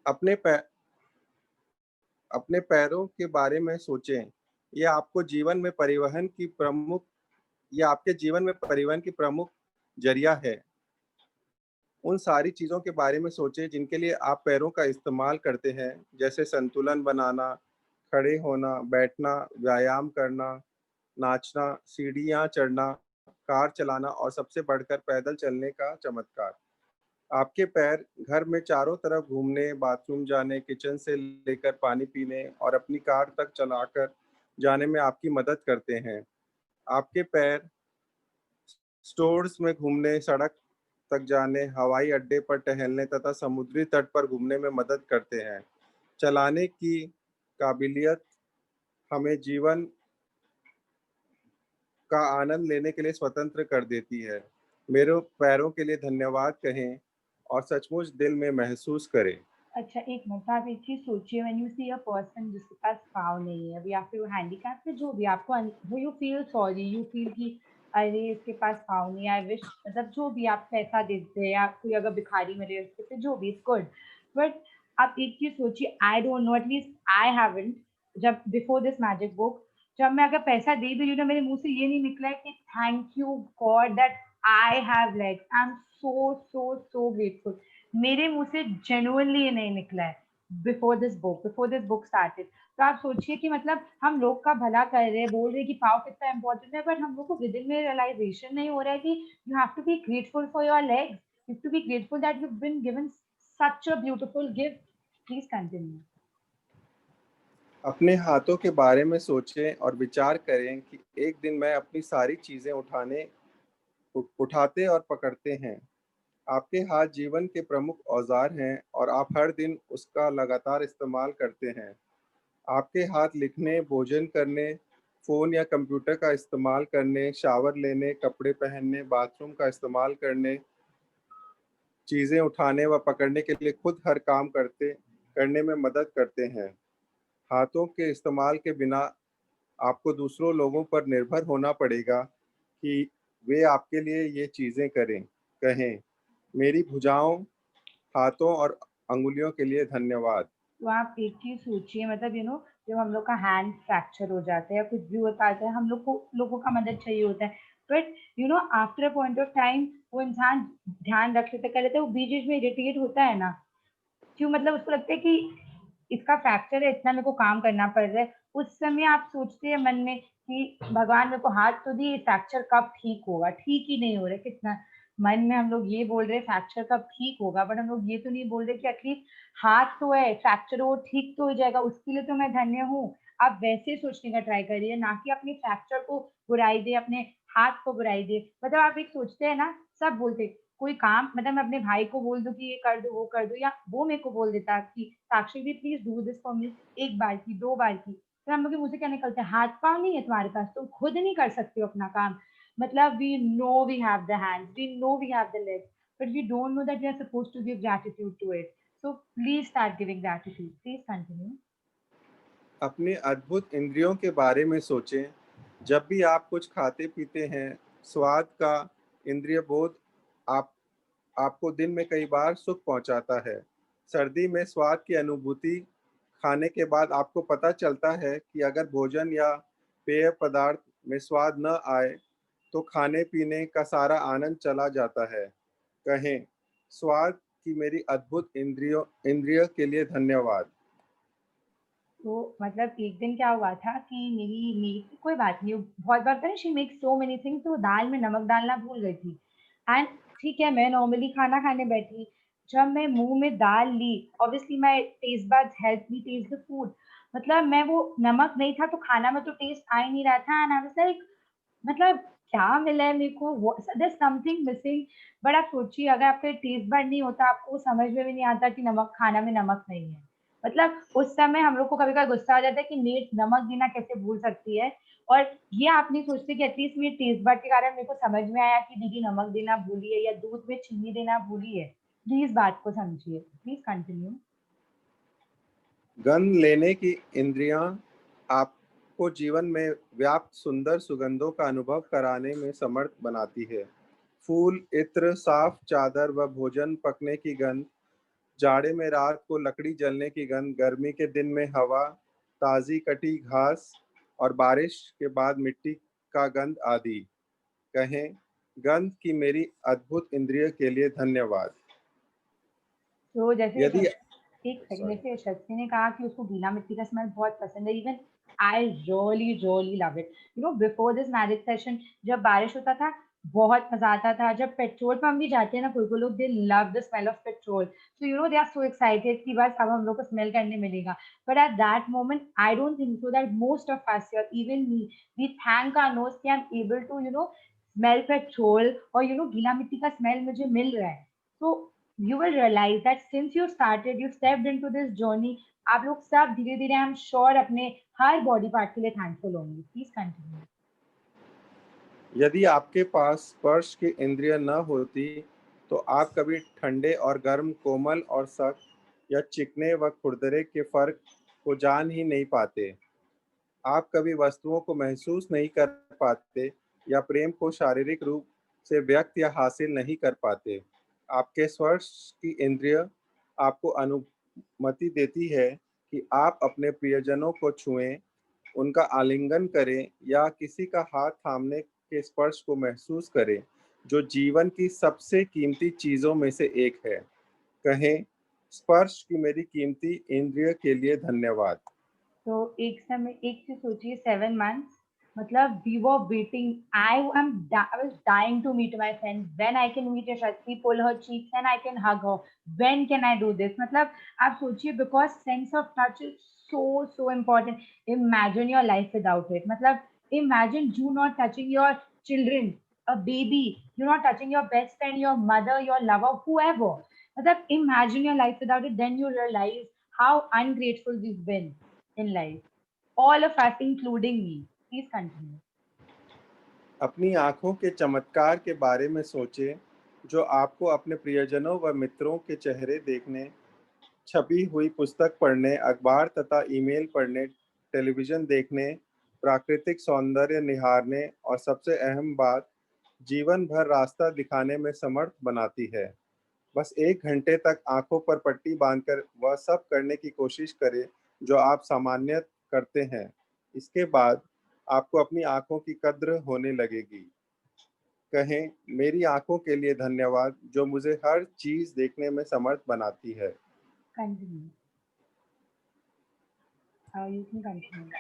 अपने अपने पैरों के बारे में सोचें। यह आपको जीवन में परिवहन की प्रमुख यह आपके जीवन में परिवहन की प्रमुख जरिया है। उन सारी चीज़ों के बारे में सोचें जिनके लिए आप पैरों का इस्तेमाल करते हैं, जैसे संतुलन बनाना, खड़े होना, बैठना, व्यायाम करना, नाचना, सीढ़ियाँ चढ़ना, कार चलाना और सबसे बढ़कर पैदल चलने का चमत्कार। आपके पैर घर में चारों तरफ घूमने, बाथरूम जाने, किचन से लेकर पानी पीने और अपनी कार तक चलाकर जाने में आपकी मदद करते हैं। आपके पैर स्टोर्स में घूमने, सड़क तक जाने, हवाई अड्डे पर टहलने तथा समुद्री तट पर घूमने में मदद करते हैं। चलाने की काबिलियत हमें जीवन का आनंद लेने के लिए स्वतंत्र कर देती है। मेरे पैरों के लिए धन्यवाद कहें और सचमुच दिल में महसूस करें। अच्छा, एक मिनट, आप एक चीज सोचिए, when you see a person जिसके पास पाँव नहीं है या फिर वो हैंडीकैप है, जो भी आपको वो you feel sorry, you feel कि अरे इसके पास पाँव नहीं है, आई विश, मतलब जो भी आप पैसा देते हैं या कोई अगर भिखारी मिले उसके पे, जो भी इज गुड, बट आप एक चीज सोचिए, I don't know, at least I haven't, जब बिफोर दिस मैजिक बुक, जब मैं अगर पैसा दे भी रही हूँ ना, मेरे मुंह से ये नहीं निकला है कि thank you God that I have legs, I am so so so grateful. मेरे मुंह से जेन्युइनली ये नहीं निकला है बिफोर दिस बुक स्टार्टेड। तो आप सोचिए कि मतलब हम लोग का भला कर रहे हैं, बोल रहे हैं कि पाव कितना इंपॉर्टेंट है, बट हम लोग को विद इन में रियलाइजेशन नहीं हो रहा है कि you have to be grateful for your legs, you to be grateful that you been given such a beautiful gift. Please continue. अपने हाथों के बारे में सोचें और विचार करें कि एक दिन मैं अपनी सारी चीजें उठाते और पकड़ते हैं। आपके हाथ जीवन के प्रमुख औजार हैं और आप हर दिन उसका लगातार इस्तेमाल करते हैं। आपके हाथ लिखने, भोजन करने, फ़ोन या कंप्यूटर का इस्तेमाल करने, शावर लेने, कपड़े पहनने, बाथरूम का इस्तेमाल करने, चीज़ें उठाने व पकड़ने के लिए खुद हर काम करने में मदद करते हैं। हाथों के इस्तेमाल के बिना आपको दूसरों लोगों पर निर्भर होना पड़ेगा कि वे आपके लिए ये चीज़ें कहें। मेरी भुजाओं, हाथों और अंगुलियों के लिए धन्यवाद। तो आप एक चीज सोचिए, मतलब यू नो, जब हम लोग का हैंड फ्रैक्चर हो जाता है या कुछ भी होता है, हम लोग को लोगों का मदद चाहिए होता है, but you know after a point of time वो इंसान ध्यान रख लेता, कर लेता है, वो बीच बीच में इरिटेट होता है ना, क्यों, मतलब उसको लगता है कि इसका फ्रैक्चर है, इतना मेरे को काम करना पड़ रहा है। उस समय आप सोचते हैं मन में कि भगवान मेरे को हाथ तो दिए, फ्रैक्चर कब ठीक होगा, ठीक ही नहीं हो रहा है, कितना मन में हम लोग ये बोल रहे हैं फ्रैक्चर कब ठीक होगा, बट हम लोग ये तो नहीं बोल रहे कि एटलीस्ट हाथ तो है, फ्रैक्चर वो ठीक तो हो जाएगा, उसके लिए तो मैं धन्य हूँ। आप वैसे सोचने का ट्राई करिए, ना कि अपने फ्रैक्चर को बुराई दे, अपने हाथ को बुराई दे। मतलब आप एक सोचते हैं ना, सब बोलते कोई काम, मतलब मैं अपने भाई को बोल दूं कि ये कर दो, वो कर दो, या वो मेरे को बोल देता कि साक्षी भी please do this for me, एक बार की, दो बार की, तो हम लोग के मुंह से क्या निकलता है, हाथ पाँव नहीं है तुम्हारे पास, तुम खुद नहीं कर सकते हो अपना काम। मतलब we know we have the hands, we know we have the legs, but we don't know that we are supposed to give gratitude to it. So please start giving gratitude. Please continue. अपने अद्भुत इंद्रियों के बारे में सोचें। जब भी आप कुछ खाते पीते हैं, स्वाद का इंद्रिय बोध आप आपको दिन में कई बार सुख पहुंचाता है। सर्दी में स्वाद की अनुभूति खाने के बाद आपको पता चलता है कि अगर भोजन या पेय पदार्थ में स्वाद न आए तो खाने पीने का सारा आनंद चला जाता है। कहें, स्वाद की मेरी अद्भुत इंद्रिय के लिए धन्यवाद। तो मतलब एक दिन क्या हुआ था कि मेरी मेरी कोई बात नहीं, बहुत बार होता है she makes so many things, तो दाल में नमक डालना भूल गई थी। एंड ठीक है, मैं नॉर्मली खाना खाने बैठी, जब मैं मुंह में दाल ली, obviously my taste buds help me taste the food, मतलब मैं वो नमक नहीं था तो खाना में तो टेस्ट आ ही नहीं रहा था, एंड आई वाज लाइक, मतलब क्या मिला है मेरे को, देयर समथिंग मिसिंग। बट आप सोचिए, अगर आपका टेस्ट बड नहीं होता, आपको समझ में भी नहीं आता कि नमक, खाना में नमक नहीं है। मतलब उस समय हम लोग को कभी कभी गुस्सा आ जाता है कि मेट नमक देना कैसे भूल सकती है, और ये आप नहीं सोचते कि एटलीस्ट मेरे टेस्ट बड के कारण मेरे को समझ में आया कि दीदी नमक देना भूली है या दूध में चीनी देना भूली है। प्लीज बात को समझिए, प्लीज कंटिन्यू। गंध लेने की इंद्रियां आपको जीवन में व्याप्त सुंदर सुगंधों का अनुभव कराने में समर्थ बनाती है। फूल, इत्र, साफ चादर व भोजन पकने की गंध, जाड़े में रात को लकड़ी जलने की गंध, गर्मी के दिन में हवा ताज़ी कटी घास और बारिश के बाद मिट्टी का गंध आदि। कहें, गंध की मेरी अद्भुत इंद्रिय के लिए धन्यवाद। तो जैसे यदि एक सेकंड, Sorry. जैसे यशस्वी ने कहा कि उसको गीला मिट्टी का स्मेल बहुत पसंद है, even I really love it. You know, before this marriage session जब बारिश होता था बहुत मजा आता था। जब पेट्रोल पंप भी जाते हैं ना कोई कोई लोग, they love the smell of petrol, so you know they are so excited कि बस अब हम लोग को स्मेल करने मिलेगा। But at that moment I don't think so that most of us, even me, we thank our nose कि I am able to you know smell petrol, और यू नो गीला मिट्टी का स्मेल मुझे मिल रहा है। तो you will realize that since you started, you stepped into this journey, आप लोग सब धीरे धीरे आई एम श्योर अपने हर बॉडी पार्ट के लिए थैंकफुल होंगे। Please continue. यदि आपके पास स्पर्श की इंद्रिय न होती तो आप कभी ठंडे और गर्म, कोमल और सख्त या चिकने व खुरदरे के फर्क को जान ही नहीं पाते। आप कभी वस्तुओं को महसूस नहीं कर पाते या प्रेम को शारीरिक रूप से व्यक्त या हासिल नहीं कर पाते। आपके स्पर्श की इंद्रिय आपको अनुमति देती है कि आप अपने प्रियजनों को छुएं, उनका आलिंगन करें या किसी का हाथ थामने के स्पर्श को महसूस करें, जो जीवन की सबसे कीमती चीजों में से एक है। कहें, स्पर्श की मेरी कीमती इंद्रिय के लिए धन्यवाद। तो एक समय एक चीज सोचिए, 7 months, मतलब we were waiting, I was dying to meet my friend, when I can meet Yashasvi, pull her cheeks and I can hug her, when can I do this. मतलब आप सोचिए, because sense of touch is so important. Imagine your life without it. मतलब imagine you not touching your children, a baby, you're not touching your best friend, your mother, your lover, whoever. मतलब imagine your life without it, then you realize how ungrateful we've been in life. All of us, including me. Please continue. अपनी आंखों के चमत्कार के बारे में सोचें, जो आपको अपने प्रियजनों व मित्रों के चेहरे देखने, छपी हुई पुस्तक पढ़ने, अखबार तथा ईमेल पढ़ने, टेलीविजन देखने, प्राकृतिक सौंदर्य निहारने और सबसे अहम बात, जीवन भर रास्ता दिखाने में समर्थ बनाती है। बस 1 घंटे तक आंखों पर पट्टी बांधकर वह सब करने की कोशिश करें जो आप सामान्य करते हैं। इसके बाद आपको अपनी आंखों की कद्र होने लगेगी। कहें, मेरी आंखों के लिए धन्यवाद जो मुझे हर चीज देखने में समर्थ बनाती है। Continue. You can continue.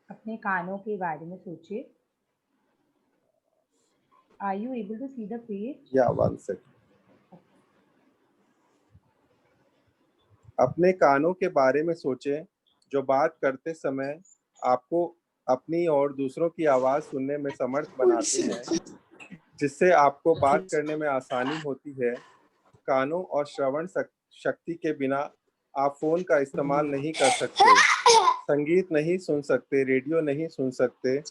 अपने कानों के बारे में सोचिए। Are you able to see the page? या 1 सेकंड। अपने कानों के बारे में सोचें, जो बात करते समय आपको अपनी और दूसरों की आवाज सुनने में समर्थ बनाते हैं, जिससे आपको बात करने में आसानी होती है। कानों और श्रवण शक्ति के बिना आप फोन का इस्तेमाल नहीं कर सकते, संगीत नहीं सुन सकते, रेडियो नहीं सुन सकते।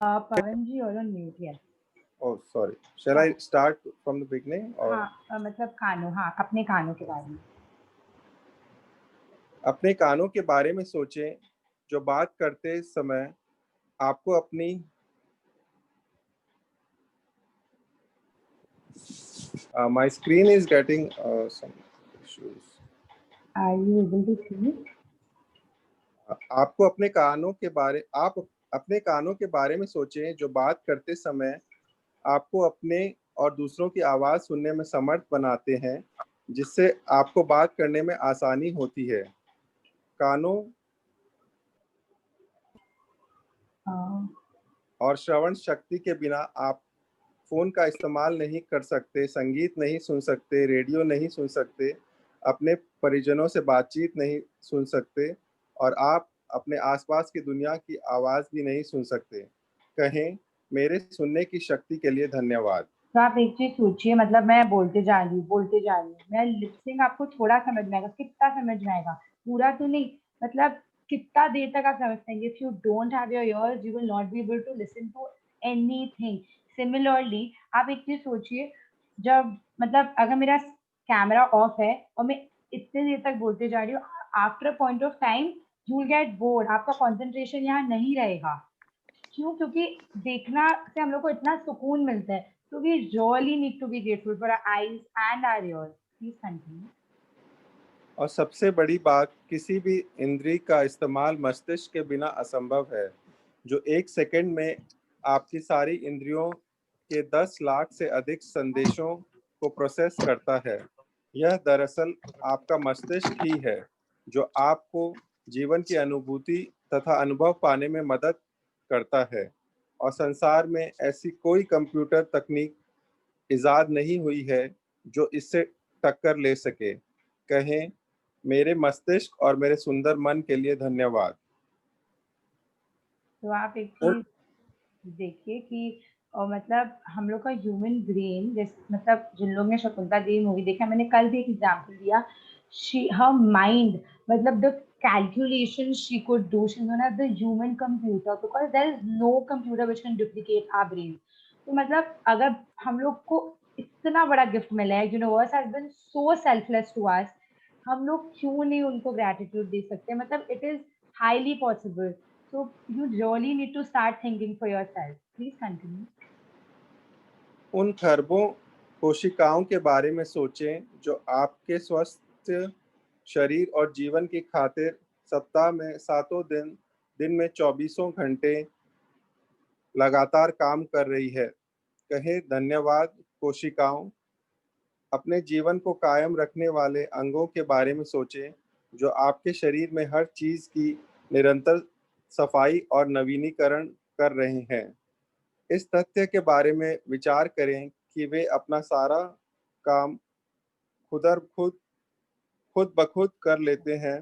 पवन जी, और on mute, yes. Oh, sorry. Shall I start from the beginning? Or? हाँ, मतलब कानों, हाँ, अपने कानों के बारे में। अपने कानों के बारे में सोचें, जो बात करते समय आपको अपनी my screen is getting some issues. Are you able to see? आपको अपने कानों के बारे आप अपने कानों के बारे में सोचें, जो बात करते समय आपको अपने और दूसरों की आवाज सुनने में समर्थ बनाते हैं, जिससे आपको बात करने में आसानी होती है। कानों और श्रवण शक्ति के बिना आप फोन का इस्तेमाल नहीं कर सकते, संगीत नहीं सुन सकते, रेडियो नहीं सुन सकते, अपने परिजनों से बातचीत नहीं सुन सकते और आप अपने आसपास की दुनिया की आवाज भी नहीं सुन सकते। कहें, मेरे सुनने की शक्ति के लिए धन्यवाद। तो आप एक चीज सोचिए, मतलब मैं बोलते जा रही हूँ, मैं लिपसिंग आपको थोड़ा समझ में आएगा, कितना समझ में आएगा, पूरा तो नहीं, मतलब कितना देर तक आप समझ पाएंगे। If you don't have your ears, you will not be able to listen to anything. Similarly आप एक चीज सोचिए, जब मतलब अगर मेरा कैमरा ऑफ है और मैं इतने देर तक बोलते जा रही हूँ, after a point of time you will get bored, आपका कंसंट्रेशन यहाँ नहीं रहेगा। क्यों? क्योंकि देखना से हम लोग को इतना सुकून मिलता है। So we really need to be grateful for our eyes and our ears. Please continue. और सबसे बड़ी बात, किसी भी इंद्री का इस्तेमाल मस्तिष्क के बिना असंभव है, जो 1 सेकंड में आपकी सारी इंद्रियों के 10 लाख से अधिक संदेशों को प्रोसेस करता है। यह दरअसल आपका मस्तिष्क ही है, जो आपको जीवन की अनुभूति तथा अनुभव पाने में मदद करता है। और संसार में ऐसी कोई कंप्यूटर तकनीक इजाद नहीं हुई है जो इससे टक्कर ले सके। कहें, मेरे मस्तिष्क और मेरे सुंदर मन के लिए धन्यवाद। तो आप एक और चीज देखिए कि मतलब हम लोग का ह्यूमन ब्रेन, जैसे मतलब जिन लोगों ने शकुंतला देवी मूवी देखा, मैंने कल भी एक एग्जांपल दिया, हर माइंड, मतलब the calculation she could do, she's known as the human computer because there is no computer which can duplicate our brain. तो मतलब अगर हम लोग को इतना बड़ा गिफ्ट मिला है, universe has been so selfless to us, हम लोग क्यों नहीं उनको ग्रेटिट्यूड दे सकते? मतलब it is highly possible. So you really need to start thinking for yourself. Please continue. उन खरबों कोशिकाओं के बारे में सोचें जो आपके स्वस्थ शरीर और जीवन की खातिर सप्ताह में 7 दिन, दिन में 24 घंटे लगातार काम कर रही है। कहें, धन्यवाद कोशिकाओं। अपने जीवन को कायम रखने वाले अंगों के बारे में सोचें जो आपके शरीर में हर चीज की निरंतर सफाई और नवीनीकरण कर रहे हैं। इस तथ्य के बारे में विचार करें कि वे अपना सारा काम खुद ब खुद कर लेते हैं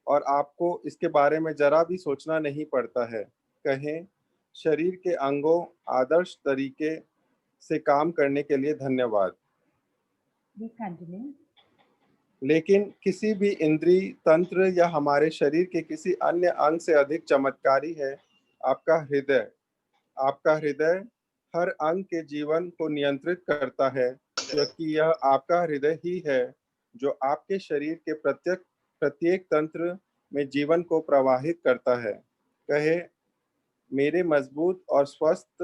और आपको इसके बारे में जरा भी सोचना नहीं पड़ता है। कहें, शरीर के अंगों आदर्श तरीके से काम करने के लिए धन्यवाद। Please continue. लेकिन किसी भी इंद्रिय तंत्र या हमारे शरीर के किसी अन्य अंग से अधिक चमत्कारी है आपका हृदय। आपका हृदय हर अंग के जीवन को नियंत्रित करता है, क्योंकि यह आपका हृदय ही है जो आपके शरीर के प्रत्येक तंत्र में जीवन को प्रवाहित करता है। कहे, मेरे मजबूत और स्वस्थ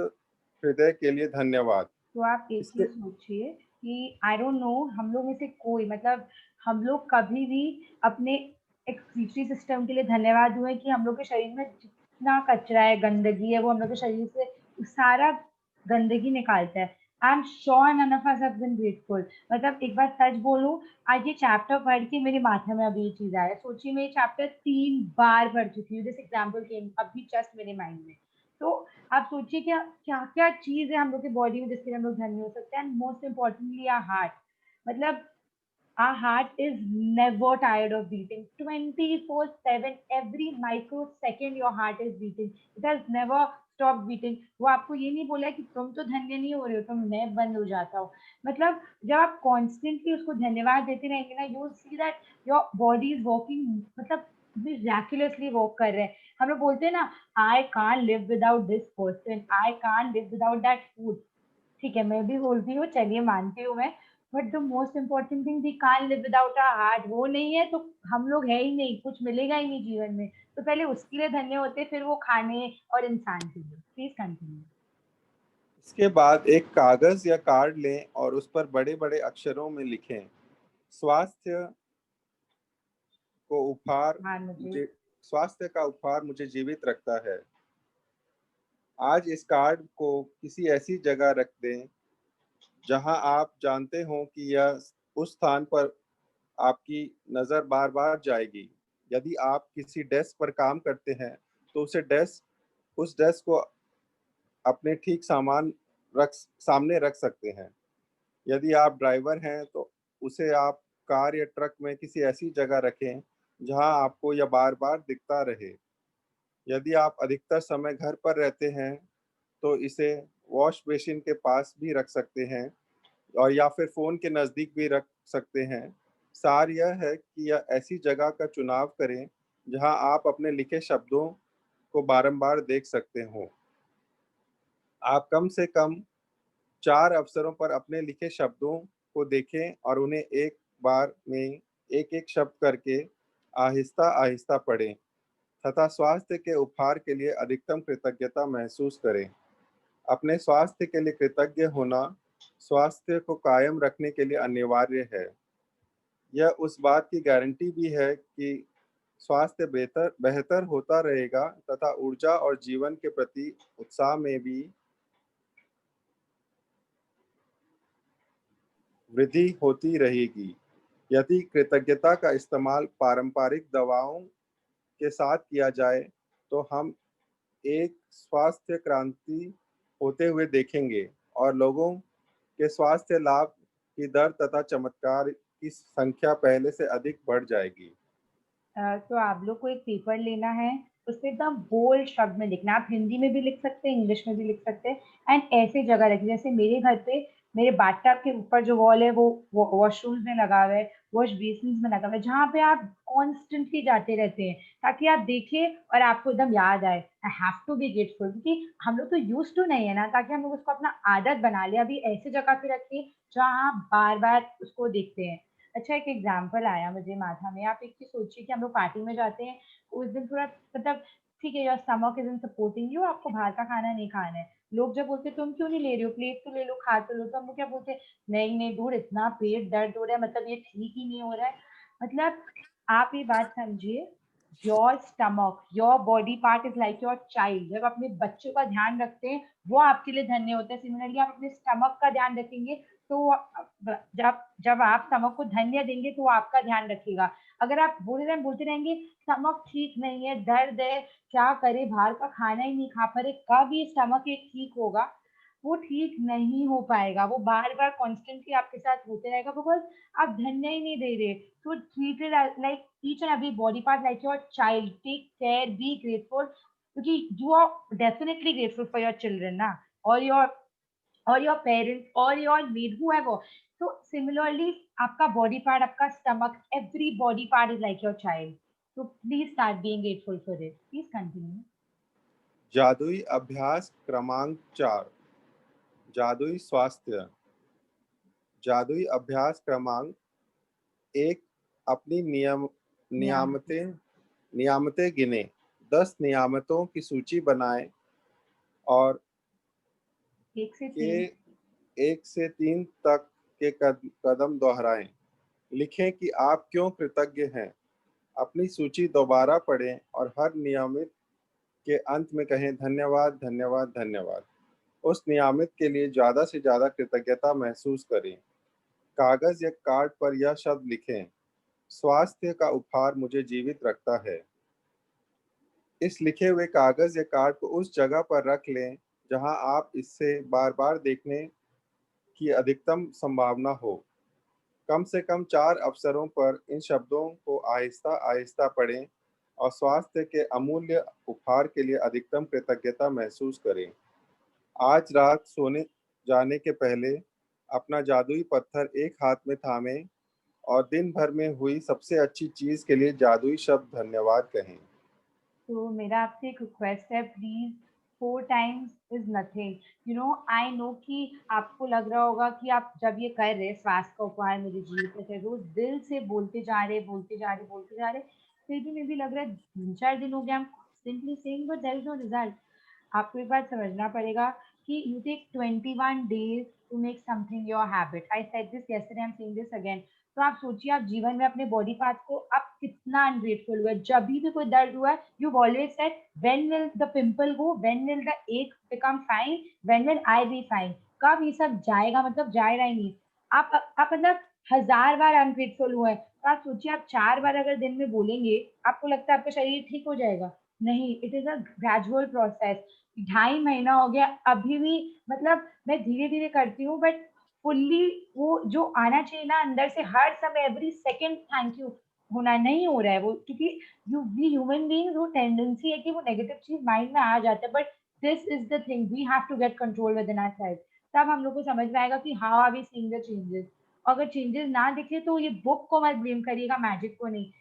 हृदय के लिए धन्यवाद। तो आप एक चीज सोचिए कि आई डोंट नो, हम लोग में से कोई, मतलब हम लोग कभी भी अपने एक्सक्रीटरी सिस्टम के लिए धन्यवाद हुए कि हम लोग के शरीर में जितना कचरा है, गंदगी है, वो हम लोग के शरीर से सारा गंदगी निकालता है। I am sure none of us have been grateful. मतलब एक बार सच बोलूं, आज ये चैप्टर पढ़ के मेरे माथे में अभी ये चीज आया। सोचिए, मैं ये चैप्टर 3 बार पढ़ चुकी हूँ। दिस एग्जाम्पल केम अभी जस्ट मेरे माइंड में। तो आप सोचिए क्या क्या क्या चीज है हम लोग के बॉडी में जिसके लिए हम लोग धन्य हो सकते हैं। And most importantly our heart, मतलब our heart is never tired of beating 24/7. Every microsecond your heart is beating. It has never stopped beating. वो आपको ये नहीं बोला है कि तुम तो धन्य नहीं हो रहे हो, तुम मैं बंद हो जाता हो। मतलब जब आप कॉन्स्टेंटली उसको धन्यवाद देते रहेंगे ना, you will see that your body is working, मतलब मिराक्युलसली वर्क कर रहे हैं। हम लोग बोलते हैं ना, I can't live without this person, I can't live without that food. ठीक है, मैं भी बोलती हूँ, चलिए मानती हूँ मैं, but the most important thing, we can't live without our heart. वो नहीं है तो हम लोग है ही नहीं, कुछ मिलेगा ही नहीं जीवन में। तो पहले उसके लिए धन्य होते, फिर वो खाने और इंसान के लिए। Please continue. इसके बाद एक कागज या कार्ड लें और उस पर बड़े बड़े अक्षरों में लिखें, स्वास्थ्य का उपहार मुझे जीवित रखता है। आज इस कार्ड को किसी ऐसी जगह रख दें जहां आप जानते हो कि यह उस स्थान पर आपकी नजर बार बार जाएगी। यदि आप किसी डेस्क पर काम करते हैं तो उस डेस्क को अपने ठीक सामने रख सकते हैं। यदि आप ड्राइवर हैं तो उसे आप कार या ट्रक में किसी ऐसी जगह रखें जहां आपको यह बार बार दिखता रहे। यदि आप अधिकतर समय घर पर रहते हैं तो इसे वॉश बेसिन के पास भी रख सकते हैं और या फिर फोन के नजदीक भी रख सकते हैं। सार यह है कि यह ऐसी जगह का चुनाव करें जहां आप अपने लिखे शब्दों को बारंबार देख सकते हो। आप कम से कम 4 अवसरों पर अपने लिखे शब्दों को देखें और उन्हें एक बार में एक एक शब्द करके आहिस्ता आहिस्ता पढ़ें। तथा स्वास्थ्य के उपहार के लिए अधिकतम कृतज्ञता महसूस करें। अपने स्वास्थ्य के लिए कृतज्ञ होना स्वास्थ्य को कायम रखने के लिए अनिवार्य है। यह उस बात की गारंटी भी है कि स्वास्थ्य बेहतर बेहतर होता रहेगा तथा ऊर्जा और जीवन के प्रति उत्साह में भी वृद्धि होती रहेगी। यदि कृतज्ञता का इस्तेमाल पारंपरिक दवाओं के साथ किया जाए तो हम एक स्वास्थ्य क्रांति होते हुए देखेंगे और लोगों के स्वास्थ्य लाभ की दर तथा चमत्कार की संख्या पहले से अधिक बढ़ जाएगी। तो आप लोग को एक पेपर लेना है, उस पे एकदम बोल्ड शब्द में लिखना। आप हिंदी में भी लिख सकते हैं, इंग्लिश में भी लिख सकते हैं, एंड ऐसे जगह रखिए जैसे मेरे घर पे मेरे बाथटब के ऊपर जो वॉल है वो वॉशरूम्स में लगा हुआ है, वॉश बेसिन में लगा हुआ है, जहाँ पे आप कॉन्स्टेंटली जाते रहते हैं, ताकि आप देखिए और आपको एकदम याद आए I have to be grateful, क्योंकि हम लोग तो यूज टू नहीं है ना, ताकि हम लोग उसको अपना आदत बना लिया। अभी ऐसी जगह पे रखिए जहाँ आप बार बार उसको देखते हैं। अच्छा, एक एग्जाम्पल आया मुझे माथा में। आप एक चीज सोचिए कि हम लोग पार्टी में जाते हैं, उस दिन थोड़ा मतलब ठीक है, your stomach is in supporting you, आपको बाहर का खाना नहीं खाना है। लोग जब बोलते हैं तुम क्यों नहीं ले रहे हो, प्लेट तो ले लो, खा तो लो, तो हम लोग क्या बोलते हैं, नहीं नहीं दूर, इतना पेट दर्द हो रहा है, मतलब ये ठीक ही नहीं हो रहा है। मतलब आप ये बात समझिए, your stomach, your body part is like your child. जब अपने बच्चों का ध्यान रखते हैं वो आपके लिए धन्य होते हैं। सिमिलरली आप अपने स्टमक का ध्यान रखेंगे तो जब जब आप स्टमक को धन्य देंगे तो वो आपका ध्यान रखेगा। अगर आप बोलते रहेंगे स्टमक ठीक नहीं है, दर्द है, क्या करे, बाहर का खाना ही नहीं खा पा रहे, कब ये स्टमक एक ठीक होगा, वो ठीक नहीं हो पाएगा। वो बार बार कॉन्स्टेंटली आपके साथ होते रहेगा, बिकॉज आप धन्य ही नहीं दे रहे। तो treat it like each and every body part like your child. Take care, be grateful, क्योंकि you are definitely grateful for your children ना, और योर पेरेंट्स और your maid whoever. So similarly आपका बॉडी पार्ट, आपका stomach, every body part is like your child. So please start being grateful for it. Please continue. जादुई अभ्यास क्रमांक 4, जादुई स्वास्थ्य। जादुई अभ्यास क्रमांक 1, अपनी नियामतें नियामतें गिने। 10 नियामतों की सूची बनाएं और 1 से 3. के 1 से 3 तक के कदम दोहराएं। लिखें कि आप क्यों कृतज्ञ हैं। अपनी सूची दोबारा पढ़ें और हर नियमित के अंत में कहें धन्यवाद धन्यवाद धन्यवाद। उस नियमित के लिए ज़्यादा से ज़्यादा कृतज्ञता महसूस करें। कागज या कार्ड पर यह शब्द लिखें, स्वास्थ्य का उपहार मुझे जीवित रखता है। इस लिखे हुए कागज या कार्ड को उस जगह पर रख लें जहां आप इससे बार बार देखने की अधिकतम संभावना हो। कम से कम 4 अवसरों पर इन शब्दों को आहिस्ता आहिस्ता पढ़ें और स्वास्थ्य के अमूल्य उपहार के लिए अधिकतम कृतज्ञता महसूस करें। आज रात सोने जाने के पहले अपना जादुई पत्थर एक हाथ में थामें और दिन भर में हुई सबसे अच्छी चीज के लिए जादुई शब्द धन्यवाद कहें। तो मेरा आपसे एक रिक्वेस्ट है, please 4 times is nothing. I know कि आपको लग रहा होगा कि आप जब ये कर रहे स्वास्थ्य का उपहार मेरे जीवित है, रोज दिल से बोलते जा रहे बोलते जा रहे बोलते जा रहे, फिर भी मुझे भी लग रहा है 3-4 दिन हो गया हम simply saying but there is no result. आपको एक बात समझना पड़ेगा कि you take 21 days to make something your habit. I said this yesterday, I am saying this again. तो आप सोचिए, आप जीवन में अपने बॉडी पार्ट को आप कितना अनग्रेटफुल हुए। जब भी कोई दर्द हुआ है, you always said when will the pimple go, when will the ache become fine, when will I be fine. कब ये सब जाएगा, मतलब जाएगा ही नहीं। आप मतलब 1000 बार अनग्रेटफुल हुए हैं, तो आप सोचिए आप 4 बार अगर दिन में बोलेंगे, आपको लगता है आपका शरीर ठीक हो जाएगा? नहीं, it is a gradual process. 2.5 महीना हो गया, अभी भी मतलब मैं धीरे धीरे करती हूँ, बट फुल्ली वो जो आना चाहिए ना अंदर से, हर समय एवरी सेकंड थैंक यू होना नहीं हो रहा है वो, क्योंकि वी ह्यूमन बीइंग्स, वो टेंडेंसी है कि वो नेगेटिव चीज माइंड में आ जाता है। But this is the thing, we have to get control within our self. तब हम लोग को समझ में आएगा कि how are we seeing the changes. अगर चेंजेस ना दिखे तो ये बुक को मत ब्लेम करिएगा, मैजिक को नहीं।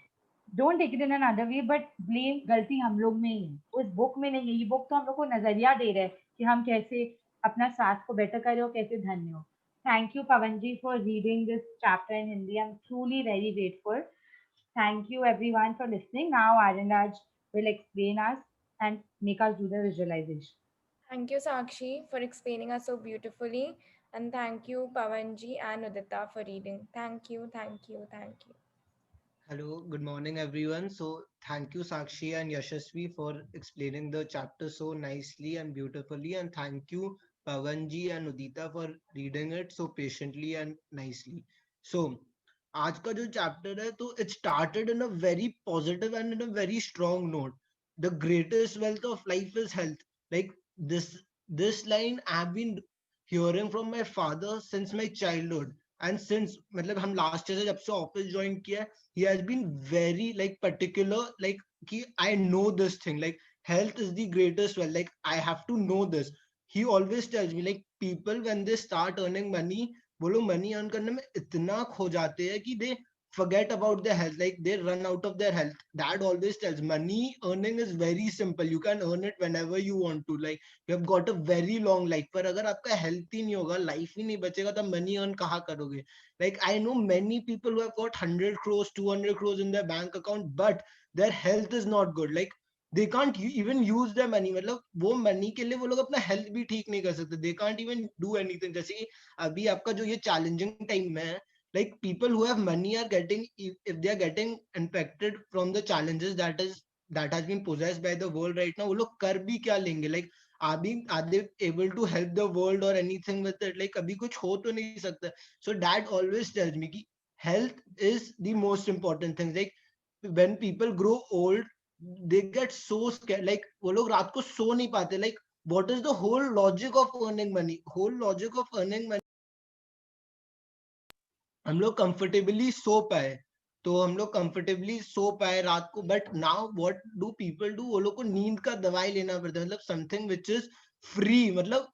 Don't take it in another way, but blame, गलती हम लोग में ही है, उस बुक में नहीं है। ये बुक तो हम लोग को नजरिया दे रहा है कि हम कैसे अपना स्वास्थ्य को बेटर करें और कैसे धन्य हो। Thank you Pawan ji for reading this chapter in Hindi. I am truly very grateful. Thank you everyone for listening. Now Arinraj will explain us and make us do the visualization. Thank you, Sakshi, for explaining us so beautifully. And thank you, Pavanji and Udita, for reading. Thank you, thank you, thank you. Hello, good morning, everyone. So, thank you, Sakshi and Yashasvi, for explaining the chapter so nicely and beautifully. And thank you, Pavanji and Udita, for reading it so patiently and nicely. So, आज का जो chapter है, तो it started in a very positive and in a very strong note. The greatest wealth of life is health. Like this line I've been hearing from my father since my childhood. And since मतलब हम last year से जब से office join किया है, he has been very like particular, like ki I know this thing, like health is the greatest wealth, like I have to know this. He always tells me like people when they start earning money, वो लोग money earn करने में इतना खो जाते हैं कि they forget about their health, like they run out of their health. Dad always tells money earning is very simple, you can earn it whenever you want to, like you have got a very long life. पर अगर आपका health ही नहीं होगा, life ही नहीं बचेगा, तो money earn कहाँ करोगे? Like I know many people who have got 100 crores, 200 crores in their bank account, but their health is not good. Like they can't even use their money. मतलब वो money के लिए वो लोग अपना health भी ठीक नहीं कर सकते. They can't even do anything. जैसे कि अभी आपका जो ये challenging time है, like people who have money are getting, if they are getting infected from the challenges that has been possessed by the world right now, वो लोग कर भी क्या लेंगे? Like are they able to help the world or anything with it? Like अभी कुछ हो तो नहीं सकता. So dad always tells me कि health is the most important thing. Like when people grow old, they get so scared. Like वो लोग रात को सो नहीं पाते. Like what is the whole logic of earning money? Whole logic of earning money हम लोग comfortably सो पाए, तो हम लोग कंफर्टेबली सो पाए रात को. But now what do people do? वो लोग को नींद का दवाई लेना पड़ता है, मतलब समथिंग विच इज फ्री. मतलब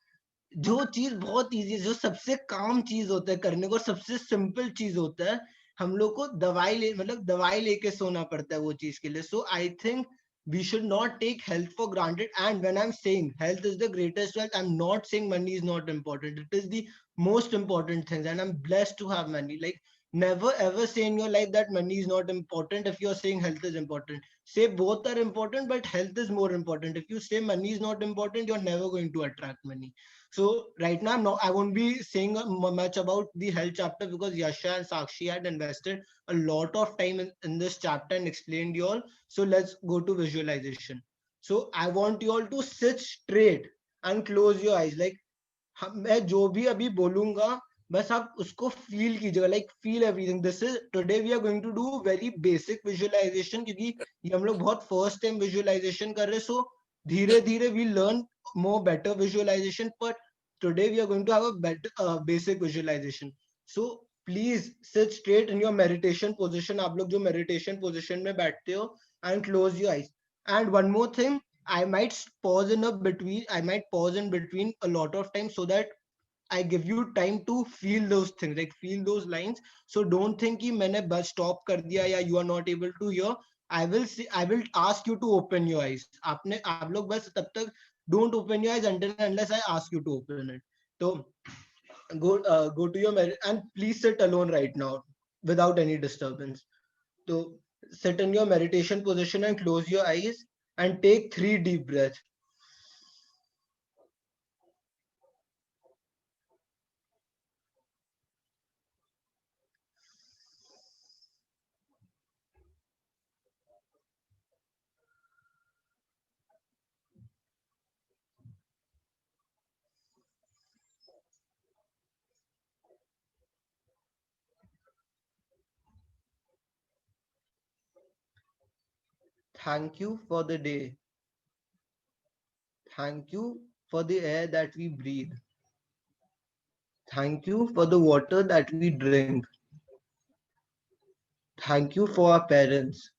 जो चीज बहुत इजी है, जो सबसे काम चीज होता है करने को, सबसे सिंपल चीज होता है, हम लोग को दवाई ले, मतलब दवाई लेके सोना पड़ता है वो चीज के लिए. So I think we should not take health for granted. And when I'm saying health is the greatest wealth, I'm not saying money is not important. It is the most important thing, and I'm blessed to have money. Like never ever say in your life that money is not important if you're saying health is important. Say both are important, but health is more important. If you say money is not important, you're never going to attract money. So right now, I won't be saying much about the health chapter because Yasha and Sakshi had invested a lot of time in this chapter and explained you all. So let's go to visualization. So I want you all to sit straight and close your eyes. Like मैं जो भी अभी बोलूंगा, बस आप उसको feel कीजिएगा. Like feel everything. This is today we are going to do very basic visualization, क्योंकि ये हम लोग बहुत फर्स्ट टाइम विजुअलाइजेशन कर रहे हैं. सो धीरे धीरे we learn more better visualization, but today we are going to have a better basic visualization. So please sit straight in your meditation position. आप लोग जो meditation position में बैठते हो, and close your eyes. And one more thing, I might pause in a between. I might pause in between a lot of time so that I give you time to feel those things, like feel those lines. So don't think कि मैंने बस stop कर दिया या you are not able to hear. I will ask you to open your eyes. आप लोग बस तब तक don't open your eyes until and unless I ask you to open it. So go to your and please sit alone right now without any disturbance. So sit in your meditation position and close your eyes and take 3 deep breaths. Thank you for the day. Thank you for the air that we breathe. Thank you for the water that we drink. Thank you for our parents.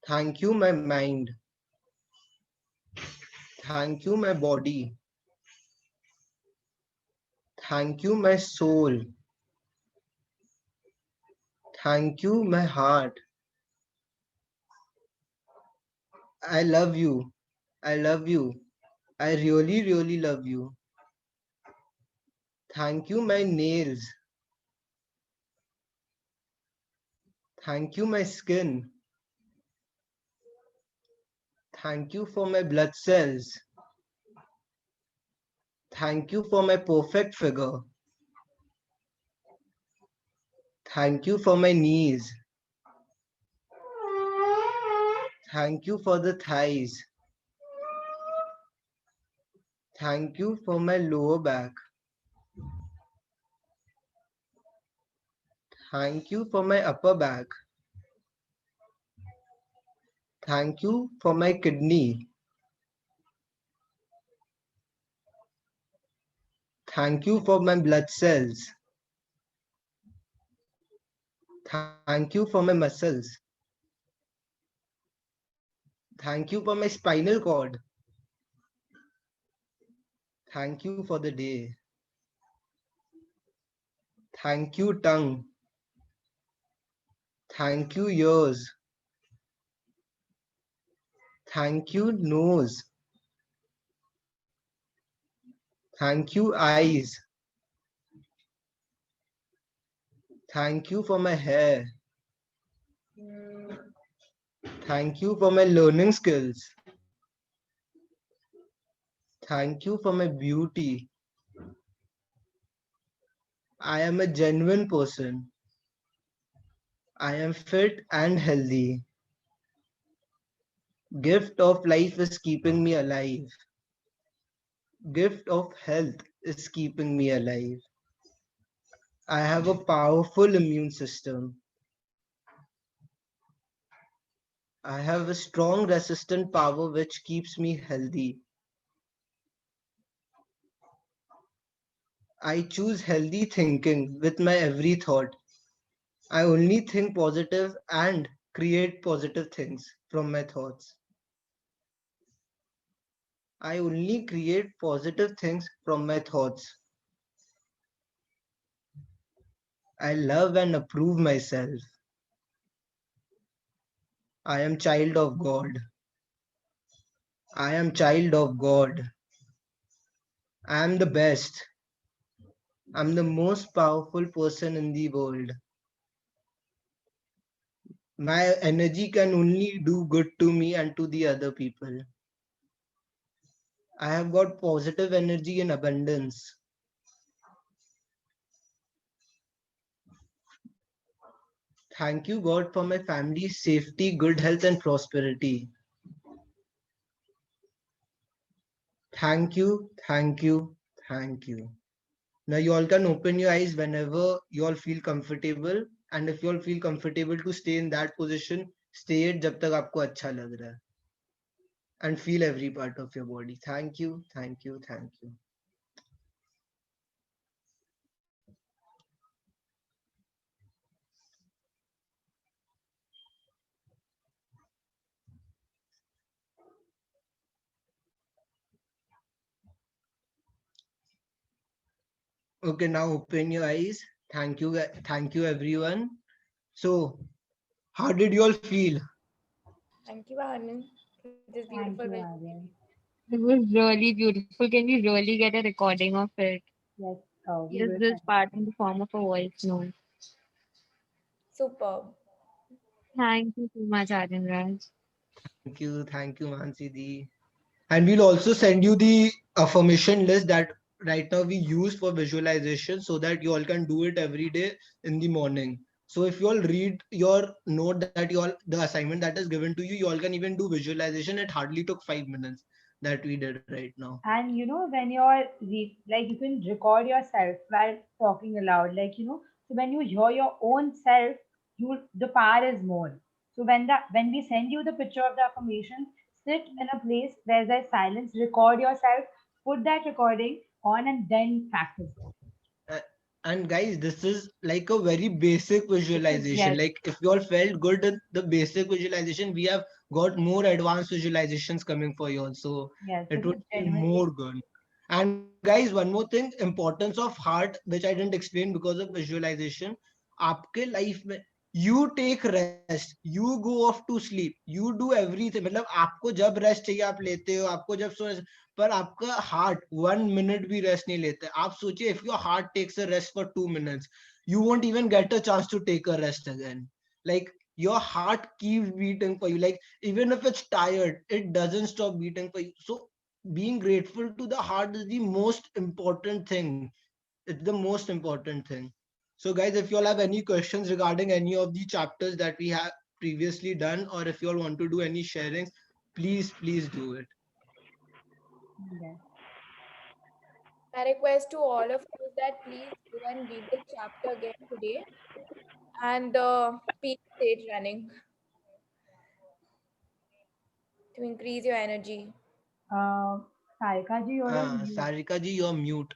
Thank you, my mind. Thank you, my body. Thank you, my soul. Thank you, my heart. I love you. I love you. I really, really love you. Thank you, my nails. Thank you, my skin. Thank you for my blood cells. Thank you for my perfect figure. Thank you for my knees. Thank you for the thighs. Thank you for my lower back. Thank you for my upper back. Thank you for my kidney. Thank you for my blood cells. Thank you for my muscles. Thank you for my spinal cord. Thank you for the day. Thank you, tongue. Thank you, ears. Thank you, nose. Thank you, eyes. Thank you for my hair. Thank you for my learning skills. Thank you for my beauty. I am a genuine person. I am fit and healthy. Gift of life is keeping me alive. Gift of health is keeping me alive. I have a powerful immune system. I have a strong resistant power which keeps me healthy. I choose healthy thinking with my every thought. I only think positive and create positive things from my thoughts. I only create positive things from my thoughts. I love and approve myself. I am child of God. I am child of God. I am the best. I'm the most powerful person in the world. My energy can only do good to me and to the other people. I have got positive energy in abundance. Thank you, God, for my family's safety, good health, and prosperity. Thank you, thank you, thank you. Now you all can open your eyes whenever you all feel comfortable, and if you all feel comfortable to stay in that position, stay it जब तक आपको अच्छा लग रहा है. And feel every part of your body. Thank you, thank you, thank you. Okay, now open your eyes. Thank you everyone. So, how did you all feel? Thank you, Anand, for this Thank beautiful you, way. Aryan. It was really beautiful. Can we really get a recording of it? Yes, we Yes, will this send. part in the form of a voice note. Superb. Thank you so much, Aryan Raj. Thank you, Mansi Di. And we'll also send you the affirmation list that right now we use for visualization so that you all can do it every day in the morning. So if you all read your note that you all the assignment that is given to you, you all can even do visualization. It hardly took 5 minutes that we did right now. And when you're like you can record yourself while talking aloud, like so when you hear your own self, the power is more. So when we send you the picture of the affirmation, sit in a place where there's silence, record yourself, put that recording on, and then practice it. Uh, and guys, this is like a very basic visualization. Yes, Like if you all felt good at the basic visualization, we have got more advanced visualizations coming for you all. So yes, it this would is be genuinely. more good. And guys, one more thing, importance of heart, which I didn't explain because of visualization. आपके life में you take rest, you go off to sleep, you do everything. मतलब आपको जब rest चाहिए आप लेते हो, आपको जब पर आपका हार्ट 1 मिनट भी रेस्ट नहीं लेता. आप सोचिए if your heart takes a rest for 2 minutes, you won't even get a chance to take a rest again. Like your heart keeps beating for you. Like even if it's tired, it doesn't stop beating for you. So being grateful to the heart is the most important thing. It's the most important thing. So guys, if you all have any questions regarding any of the chapters that we have previously done, or if you all want to do any sharing, please do it. Yes. My request to all of you is that please go and read the chapter again today and the peak stage running to increase your energy. Sarika ji, you're on mute. Sarika ji, you're mute.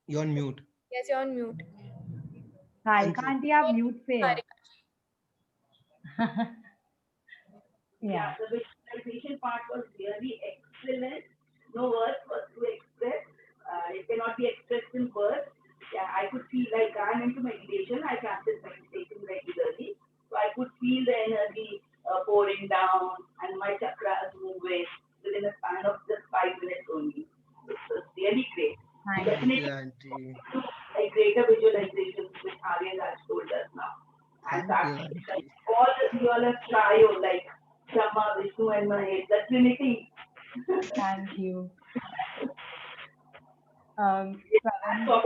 You're on mute. Yes, you're on mute. Sarika aunty आप mute पे हो. Yeah, the visualization part was really excellent. No words was to express. It cannot be expressed in words. Yeah, I could feel like I'm into meditation. I practice meditation regularly. So I could feel the energy pouring down and my chakras moving within a span of just 5 minutes only. It was really great. Thank Thank you, Definitely auntie. a greater visualization which Aryan has told us now. And Thank you, practice like auntie. all the all a trio like Brahma, Vishnu and Mahesh, the Trinity. Thank you. Pawan, So,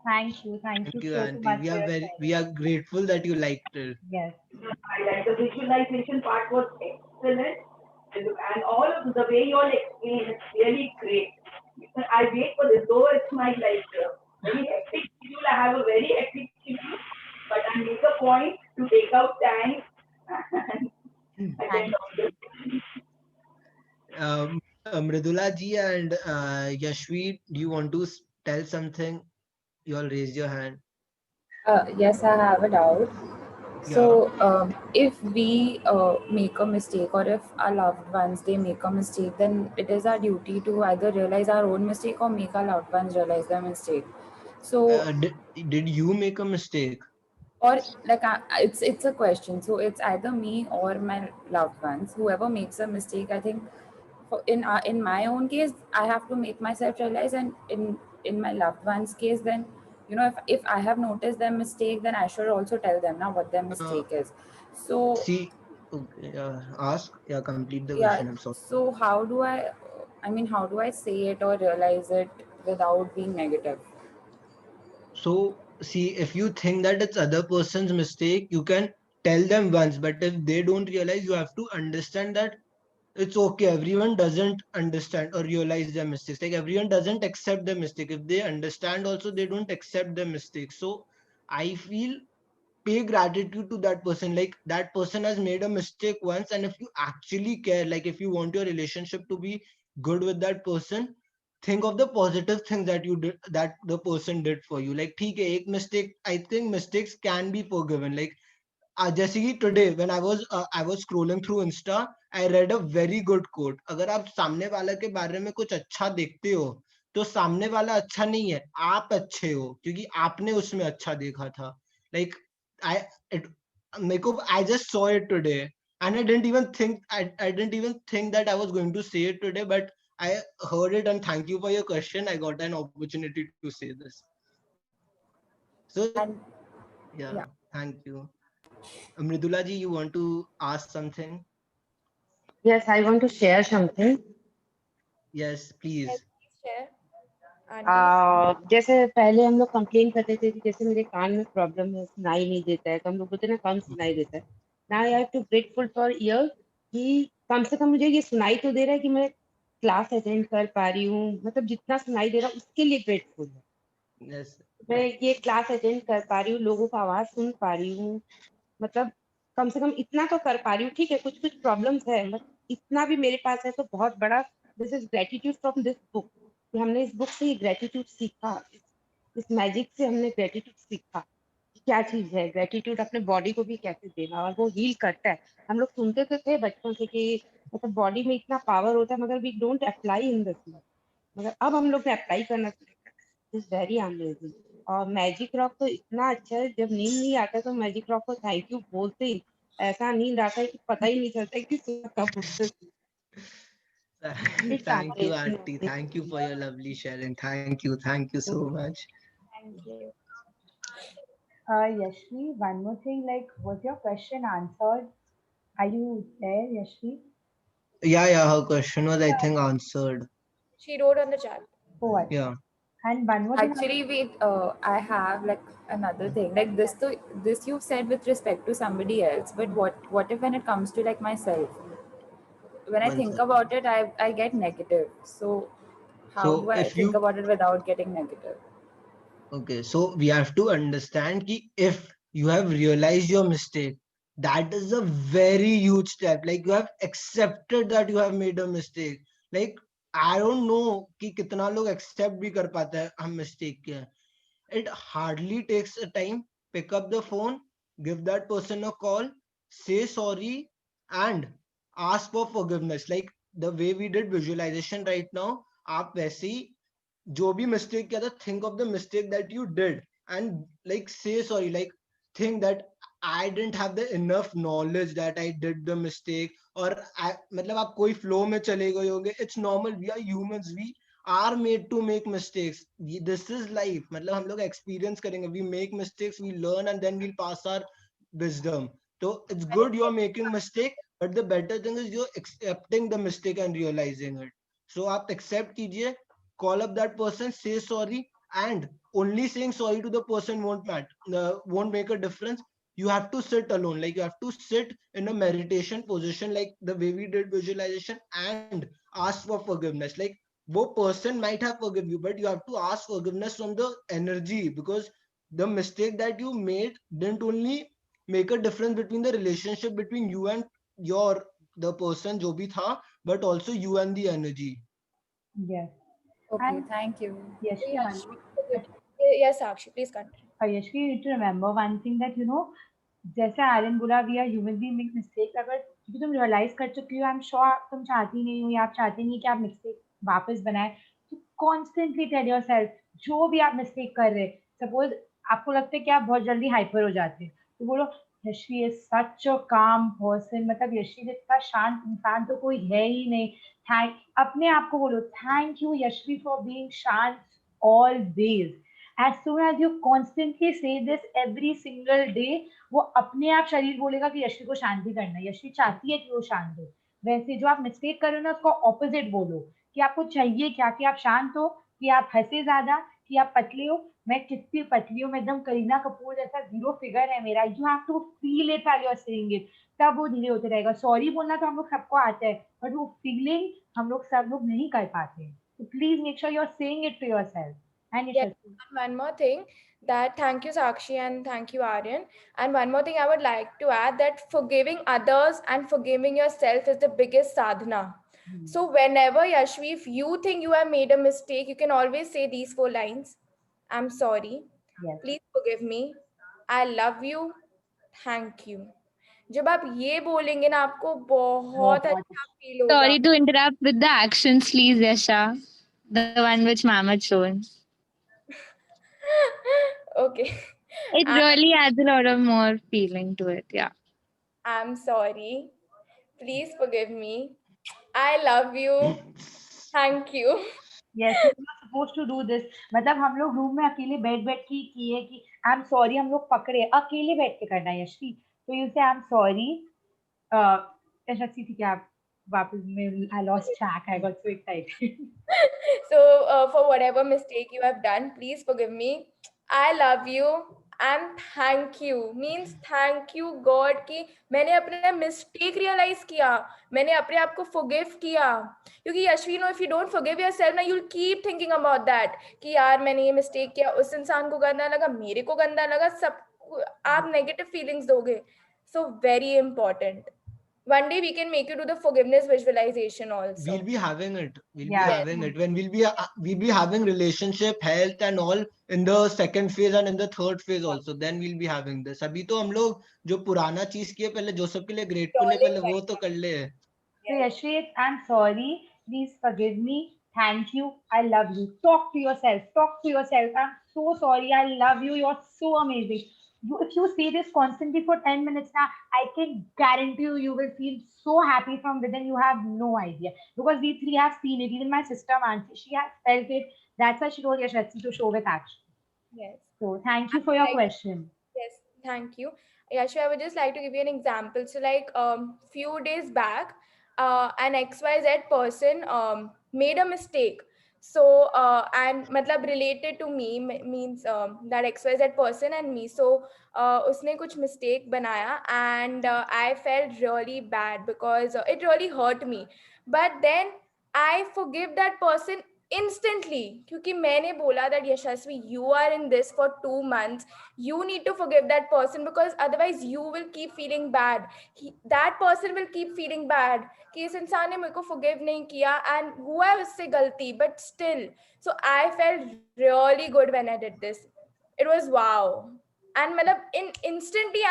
thank you Thank you, so auntie. much for your We sharing. are grateful that you liked it. Yes. I like the visualization part was excellent. And all of the way you all explain is really great. I wait for this, though it's my like very hectic schedule. I have a very hectic schedule, but I make a point to take out time and attend all this. Mridula ji and Yashvi, do you want to tell something? You all raised your hand. Yes, I have a doubt. Yeah. So, if we make a mistake, or if our loved ones they make a mistake, then it is our duty to either realize our own mistake or make our loved ones realize their mistake. So, Did you make a mistake? or like it's a question. So it's either me or my loved ones. Whoever makes a mistake, I think, in my own case, I have to make myself realize, and in my loved one's case, then if I have noticed their mistake, then I should also tell them now what their mistake is. So See, okay, ask. Yeah, complete the yeah. question. I'm sorry. So how do I mean, how do I say it or realize it without being negative? So, see, if you think that it's other person's mistake, you can tell them once. But if they don't realize, you have to understand that it's okay. Everyone doesn't understand or realize their mistakes. Like everyone doesn't accept their mistake. If they understand, also they don't accept their mistakes. So, I feel pay gratitude to that person. Like that person has made a mistake once, and if you actually care, like if you want your relationship to be good with that person, think of the positive things that you did, that the person did for you. Like ठीक है, एक mistake, I think mistakes can be forgiven. Like जैसे कि today when I was scrolling through Insta, I read a very good quote. अगर आप सामने वाले के बारे में कुछ अच्छा देखते हो, तो सामने वाला अच्छा नहीं है, आप अच्छे हो क्योंकि आपने उसमें अच्छा देखा था. Like I it I just saw it today, and I didn't even think that I was going to say it today, but I heard it, and thank you for your question. I got an opportunity to say this. So And yeah, yeah. thank you. Mridula ji, you want to ask something? Yes, I want to share something. Yes, Yes, please. please share, auntie. जैसे पहले हम लोग complain करते थे कि जैसे मेरे कान में प्रॉब्लम है, सुनाई नहीं देता है, तो हम लोग बोलते ना कम सुनाई देता है. Now I have to grateful for ear कि कम से कम मुझे ये सुनाई तो दे रहा है कि मैं क्लास अटेंड कर पा रही हूँ. मतलब जितना सुनाई दे रहा है उसके लिए ग्रेटफुल है. Yes. मैं ये क्लास अटेंड कर पा रही हूँ, लोगों का आवाज सुन पा रही हूँ. मतलब कम से कम इतना तो कर पा रही हूँ. ठीक है, कुछ कुछ प्रॉब्लम्स है, बट इतना भी मेरे पास है तो बहुत बड़ा. This is gratitude from this book. हमने इस बुक से ये ग्रेटिट्यूड सीखा. इस मैजिक से हमने ग्रेटिट्यूड सीखा कि क्या चीज है ग्रेटिट्यूड. अपने बॉडी को भी कैसे देना, और वो हील करता है. हम लोग सुनते तो थे बचपन से कि मतलब बॉडी में इतना पावर होता है, मगर we don't apply in this. मगर अब हम लोग ने अप्लाई करना सीखा. Is very amazing. और मैजिक रॉक तो इतना अच्छा है, जब नींद नहीं आता तो मैजिक रॉक को थैंक यू बोलते ही ऐसा नींद आता है कि पता ही नहीं चलता है कि सुबह कब उठते. It's Thank you, auntie. Amazing. Thank you for your lovely sharing. Thank you. Thank you so much. Thank you. Yashvi, one more thing, like, was your question answered? Are you there, Yashvi? Yeah, her question was, I think, answered. She wrote on the chat. Oh, what? Yeah. And one more thing. Actually, wait, I have like another thing. Like this you've said with respect to somebody else, but what if when it comes to like myself? When I One think second. about it, I get negative. So how So do I if think you, about it without getting negative? okay, so we have to understand ki if you have realized your mistake, that is a very huge step. Like you have accepted that you have made a mistake. Like I don't know कि कितना लोग accept भी कर पाता है हम mistake किया है. It hardly takes a time. Pick up the phone, give that person a call, say sorry, and ask for forgiveness. Like the way we did visualization right now, आप वैसे ही जो भी mistake किया था, think of the mistake that you did and like say sorry. Like think that I didn't have the enough knowledge that I did the mistake. और मतलब आप कोई flow में चले गए होंगे. It's normal. We are humans. We are made to make mistakes. This is life. मतलब हम लोग experience करेंगे. We make mistakes, we learn, and then we'll pass our wisdom. So it's good you're making mistake, but the better thing is you're accepting the mistake and realizing it. So आप accept कीजिए, call up that person, say sorry, and only saying sorry to the person won't make a difference. You have to sit alone. Like you have to sit in a meditation position, like the way we did visualization, and ask for forgiveness. Like वो person might have forgive you, but you have to ask forgiveness from the energy, because the mistake that you made didn't only make a difference between the relationship between you and your the person जो भी था, but also you and the energy. Yes. Okay, And thank you. Yashvi, one Yes, more. yes, Sakshi, please continue. Yashvi, you need to remember one thing that, जैसे आर्यन बोला, we are human being make mistake. अगर क्योंकि तुम realise कर चुकी हो, आई am sure तुम चाहती नहीं हो या आप चाहते नहीं कि आप मिस्टेक वापस बनाए, तो कॉन्स्टेंटली टेल योरसेल्फ, जो भी आप मिस्टेक कर रहे, सपोज आपको लगता है कि आप बहुत जल्दी हाइपर हो जाते हैं, तो बोलो यशवी इज सच अ काम पर्सन, मतलब यशवी जितना शांत इंसान तो कोई है ही नहीं. थैंक, अपने आप को बोलो, thank you Yashvi for being शांत always. as soon as you constantly say this every single day, वो अपने आप शरीर बोलेगा कि यशवी को शांति करना है, यशवी चाहती है कि वो शांत हो. वैसे जो आप मिस्टेक कर रहे हो ना, उसको ऑपोजिट बोलो कि आपको चाहिए क्या, कि आप शांत हो, कि आप हंसे ज्यादा, कि आप पतले हो. मैं कितनी पतली हूँ, मैं एकदम करीना कपूर जैसा जीरो फिगर है मेरा. You have to feel it while you are saying it, तब वो धीरे होते रहेगा. सॉरी बोलना तो हम लोग सबको आता है, बट वो फीलिंग हम लोग सब लोग नहीं कर पाते. तो please make sure you are saying it to yourself. And Yes, and one more thing, that thank you Sakshi and thank you Aryan. And one more thing I would like to add, that forgiving others and forgiving yourself is the biggest sadhana. So whenever Yashvi, if you think you have made a mistake, you can always say these 4 lines. I'm sorry. yes. Please forgive me. I love you. Thank you. जब आप ये बोलेंगे ना, आपको बहुत अच्छा feel होगा. Sorry to interrupt with the actions, please, Yasha. The one which ma'am had shown. Okay. It really adds a lot of more feeling to it. Yeah. I'm sorry. Please forgive me. I love you. Thank you. Yes, you're not supposed to do this. मतलब हम लोग room में अकेले बैठ बैठ के किए कि आई एम सॉरी, हम लोग पकड़े अकेले बैठ के करना है यशवी. तो यू से आई एम सॉरी. यशस्वी थी क्या वापस में? I lost track, I got so excited. So for whatever mistake you have done, please forgive me. I love you and thank you means thank you God कि मैंने अपना mistake realize किया, मैंने अपने आप को forgive किया. क्योंकि Yashvi, if you don't forgive yourself ना, you'll keep thinking about that कि यार मैंने ये mistake किया, उस इंसान को गंदा लगा, मेरे को गंदा लगा, सब आप negative feelings दोगे. So very important. One day we can make you do the forgiveness visualization also. We'll be having it. We'll Yeah. be having it when we'll be having relationship, health, and all in the second phase and in the third phase also. Then we'll be having this. अभी तो हम लोग जो पुराना चीज किए पहले, जो सबके लिए grateful है पहले, वो तो कर ले. So Yashvi, I'm sorry. Please forgive me. Thank you. I love you. Talk to yourself. Talk to yourself. I'm so sorry. I love you. You're so amazing. If you say this constantly for 10 minutes now, I can guarantee you, you will feel so happy from within. You have no idea. Because we three have seen it. Even my sister Mansi, she has felt it. That's why she told Yashasvi to show with action. Yes. So thank you for your question. Thank you. Yashu, I would just like to give you an example. So like few days back, an XYZ person made a mistake. So and matlab related to me means that XYZ person and me. So उसने कुछ mistake बनाया and I felt really bad because it really hurt me. But then I forgive that person instantly क्योंकि मैंने बोला that Yashasvi, you are in this for 2 months. You need to forgive that person because otherwise you will keep feeling bad. That person will keep feeling bad कि इस इंसान ने मेरे को forgive नहीं किया and हुआ है उससे गलती, but still. So I felt really good when I did this. It was wow. And in instantly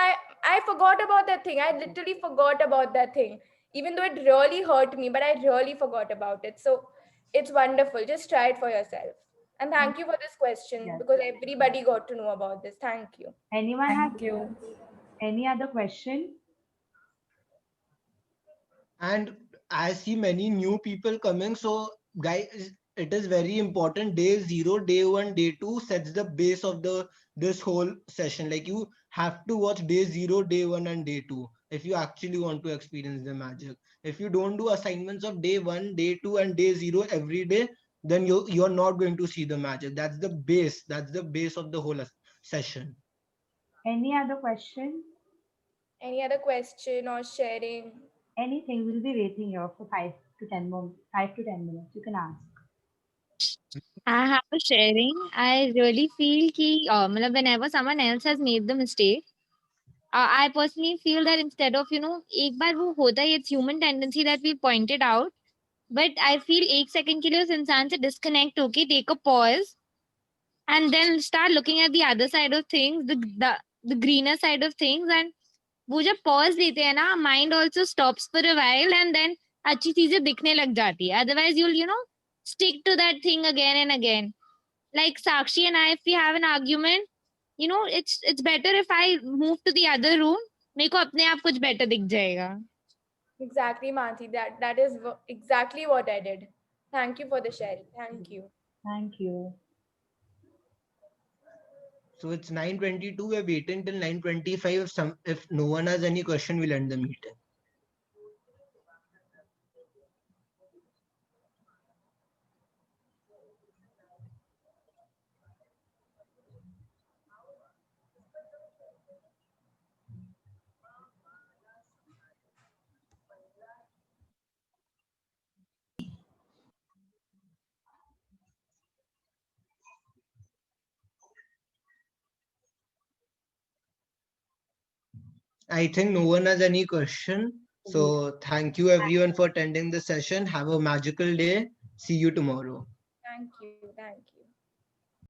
I forgot about that thing. I literally forgot about that thing, even though it really hurt me, but I really forgot about it. So it's wonderful. Just try it for yourself. And thank you for this question Yes. because everybody got to know about this. Thank you. Anyone Thank have you. any other question? And I see many new people coming. So guys, it is very important. Day 0, day 1, day 2 sets the base of this whole session. Like you have to watch day 0, day 1 and day 2 if you actually want to experience the magic. If you don't do assignments of day 1, day 2 and day 0 every day, then you're not going to see the magic. That's the base. That's the base of the whole session. Any other question? Any other question or sharing? Anything? We'll be waiting here for 5 to 10 minutes. You can ask. I have a sharing. I really feel कि मतलब whenever someone else has made the mistake, I personally feel that instead of एक बार वो होता है, it's human tendency that we point it out, but I feel 1 second के लिए उस इंसान से disconnect होके take a pause and then start looking at the other side of things, the greener side of things, and वो जब pause लेते हैं ना, mind also stops for a while and then अच्छी चीजें दिखने लग जाती है. Otherwise you'll stick to that thing again and again. Like Sakshi and I, if we have an argument, it's better if I move to the other room. मेरे को अपने आप कुछ better दिख जाएगा. Exactly, Mansi. That is exactly what I did. Thank you for the sharing. Thank you. Thank you. So it's 9:22. We're waiting till 9:25. If no one has any question, we'll end the meeting. I think no one has any question. So thank you everyone for attending the session. Have a magical day. See you tomorrow. Thank you. Thank you.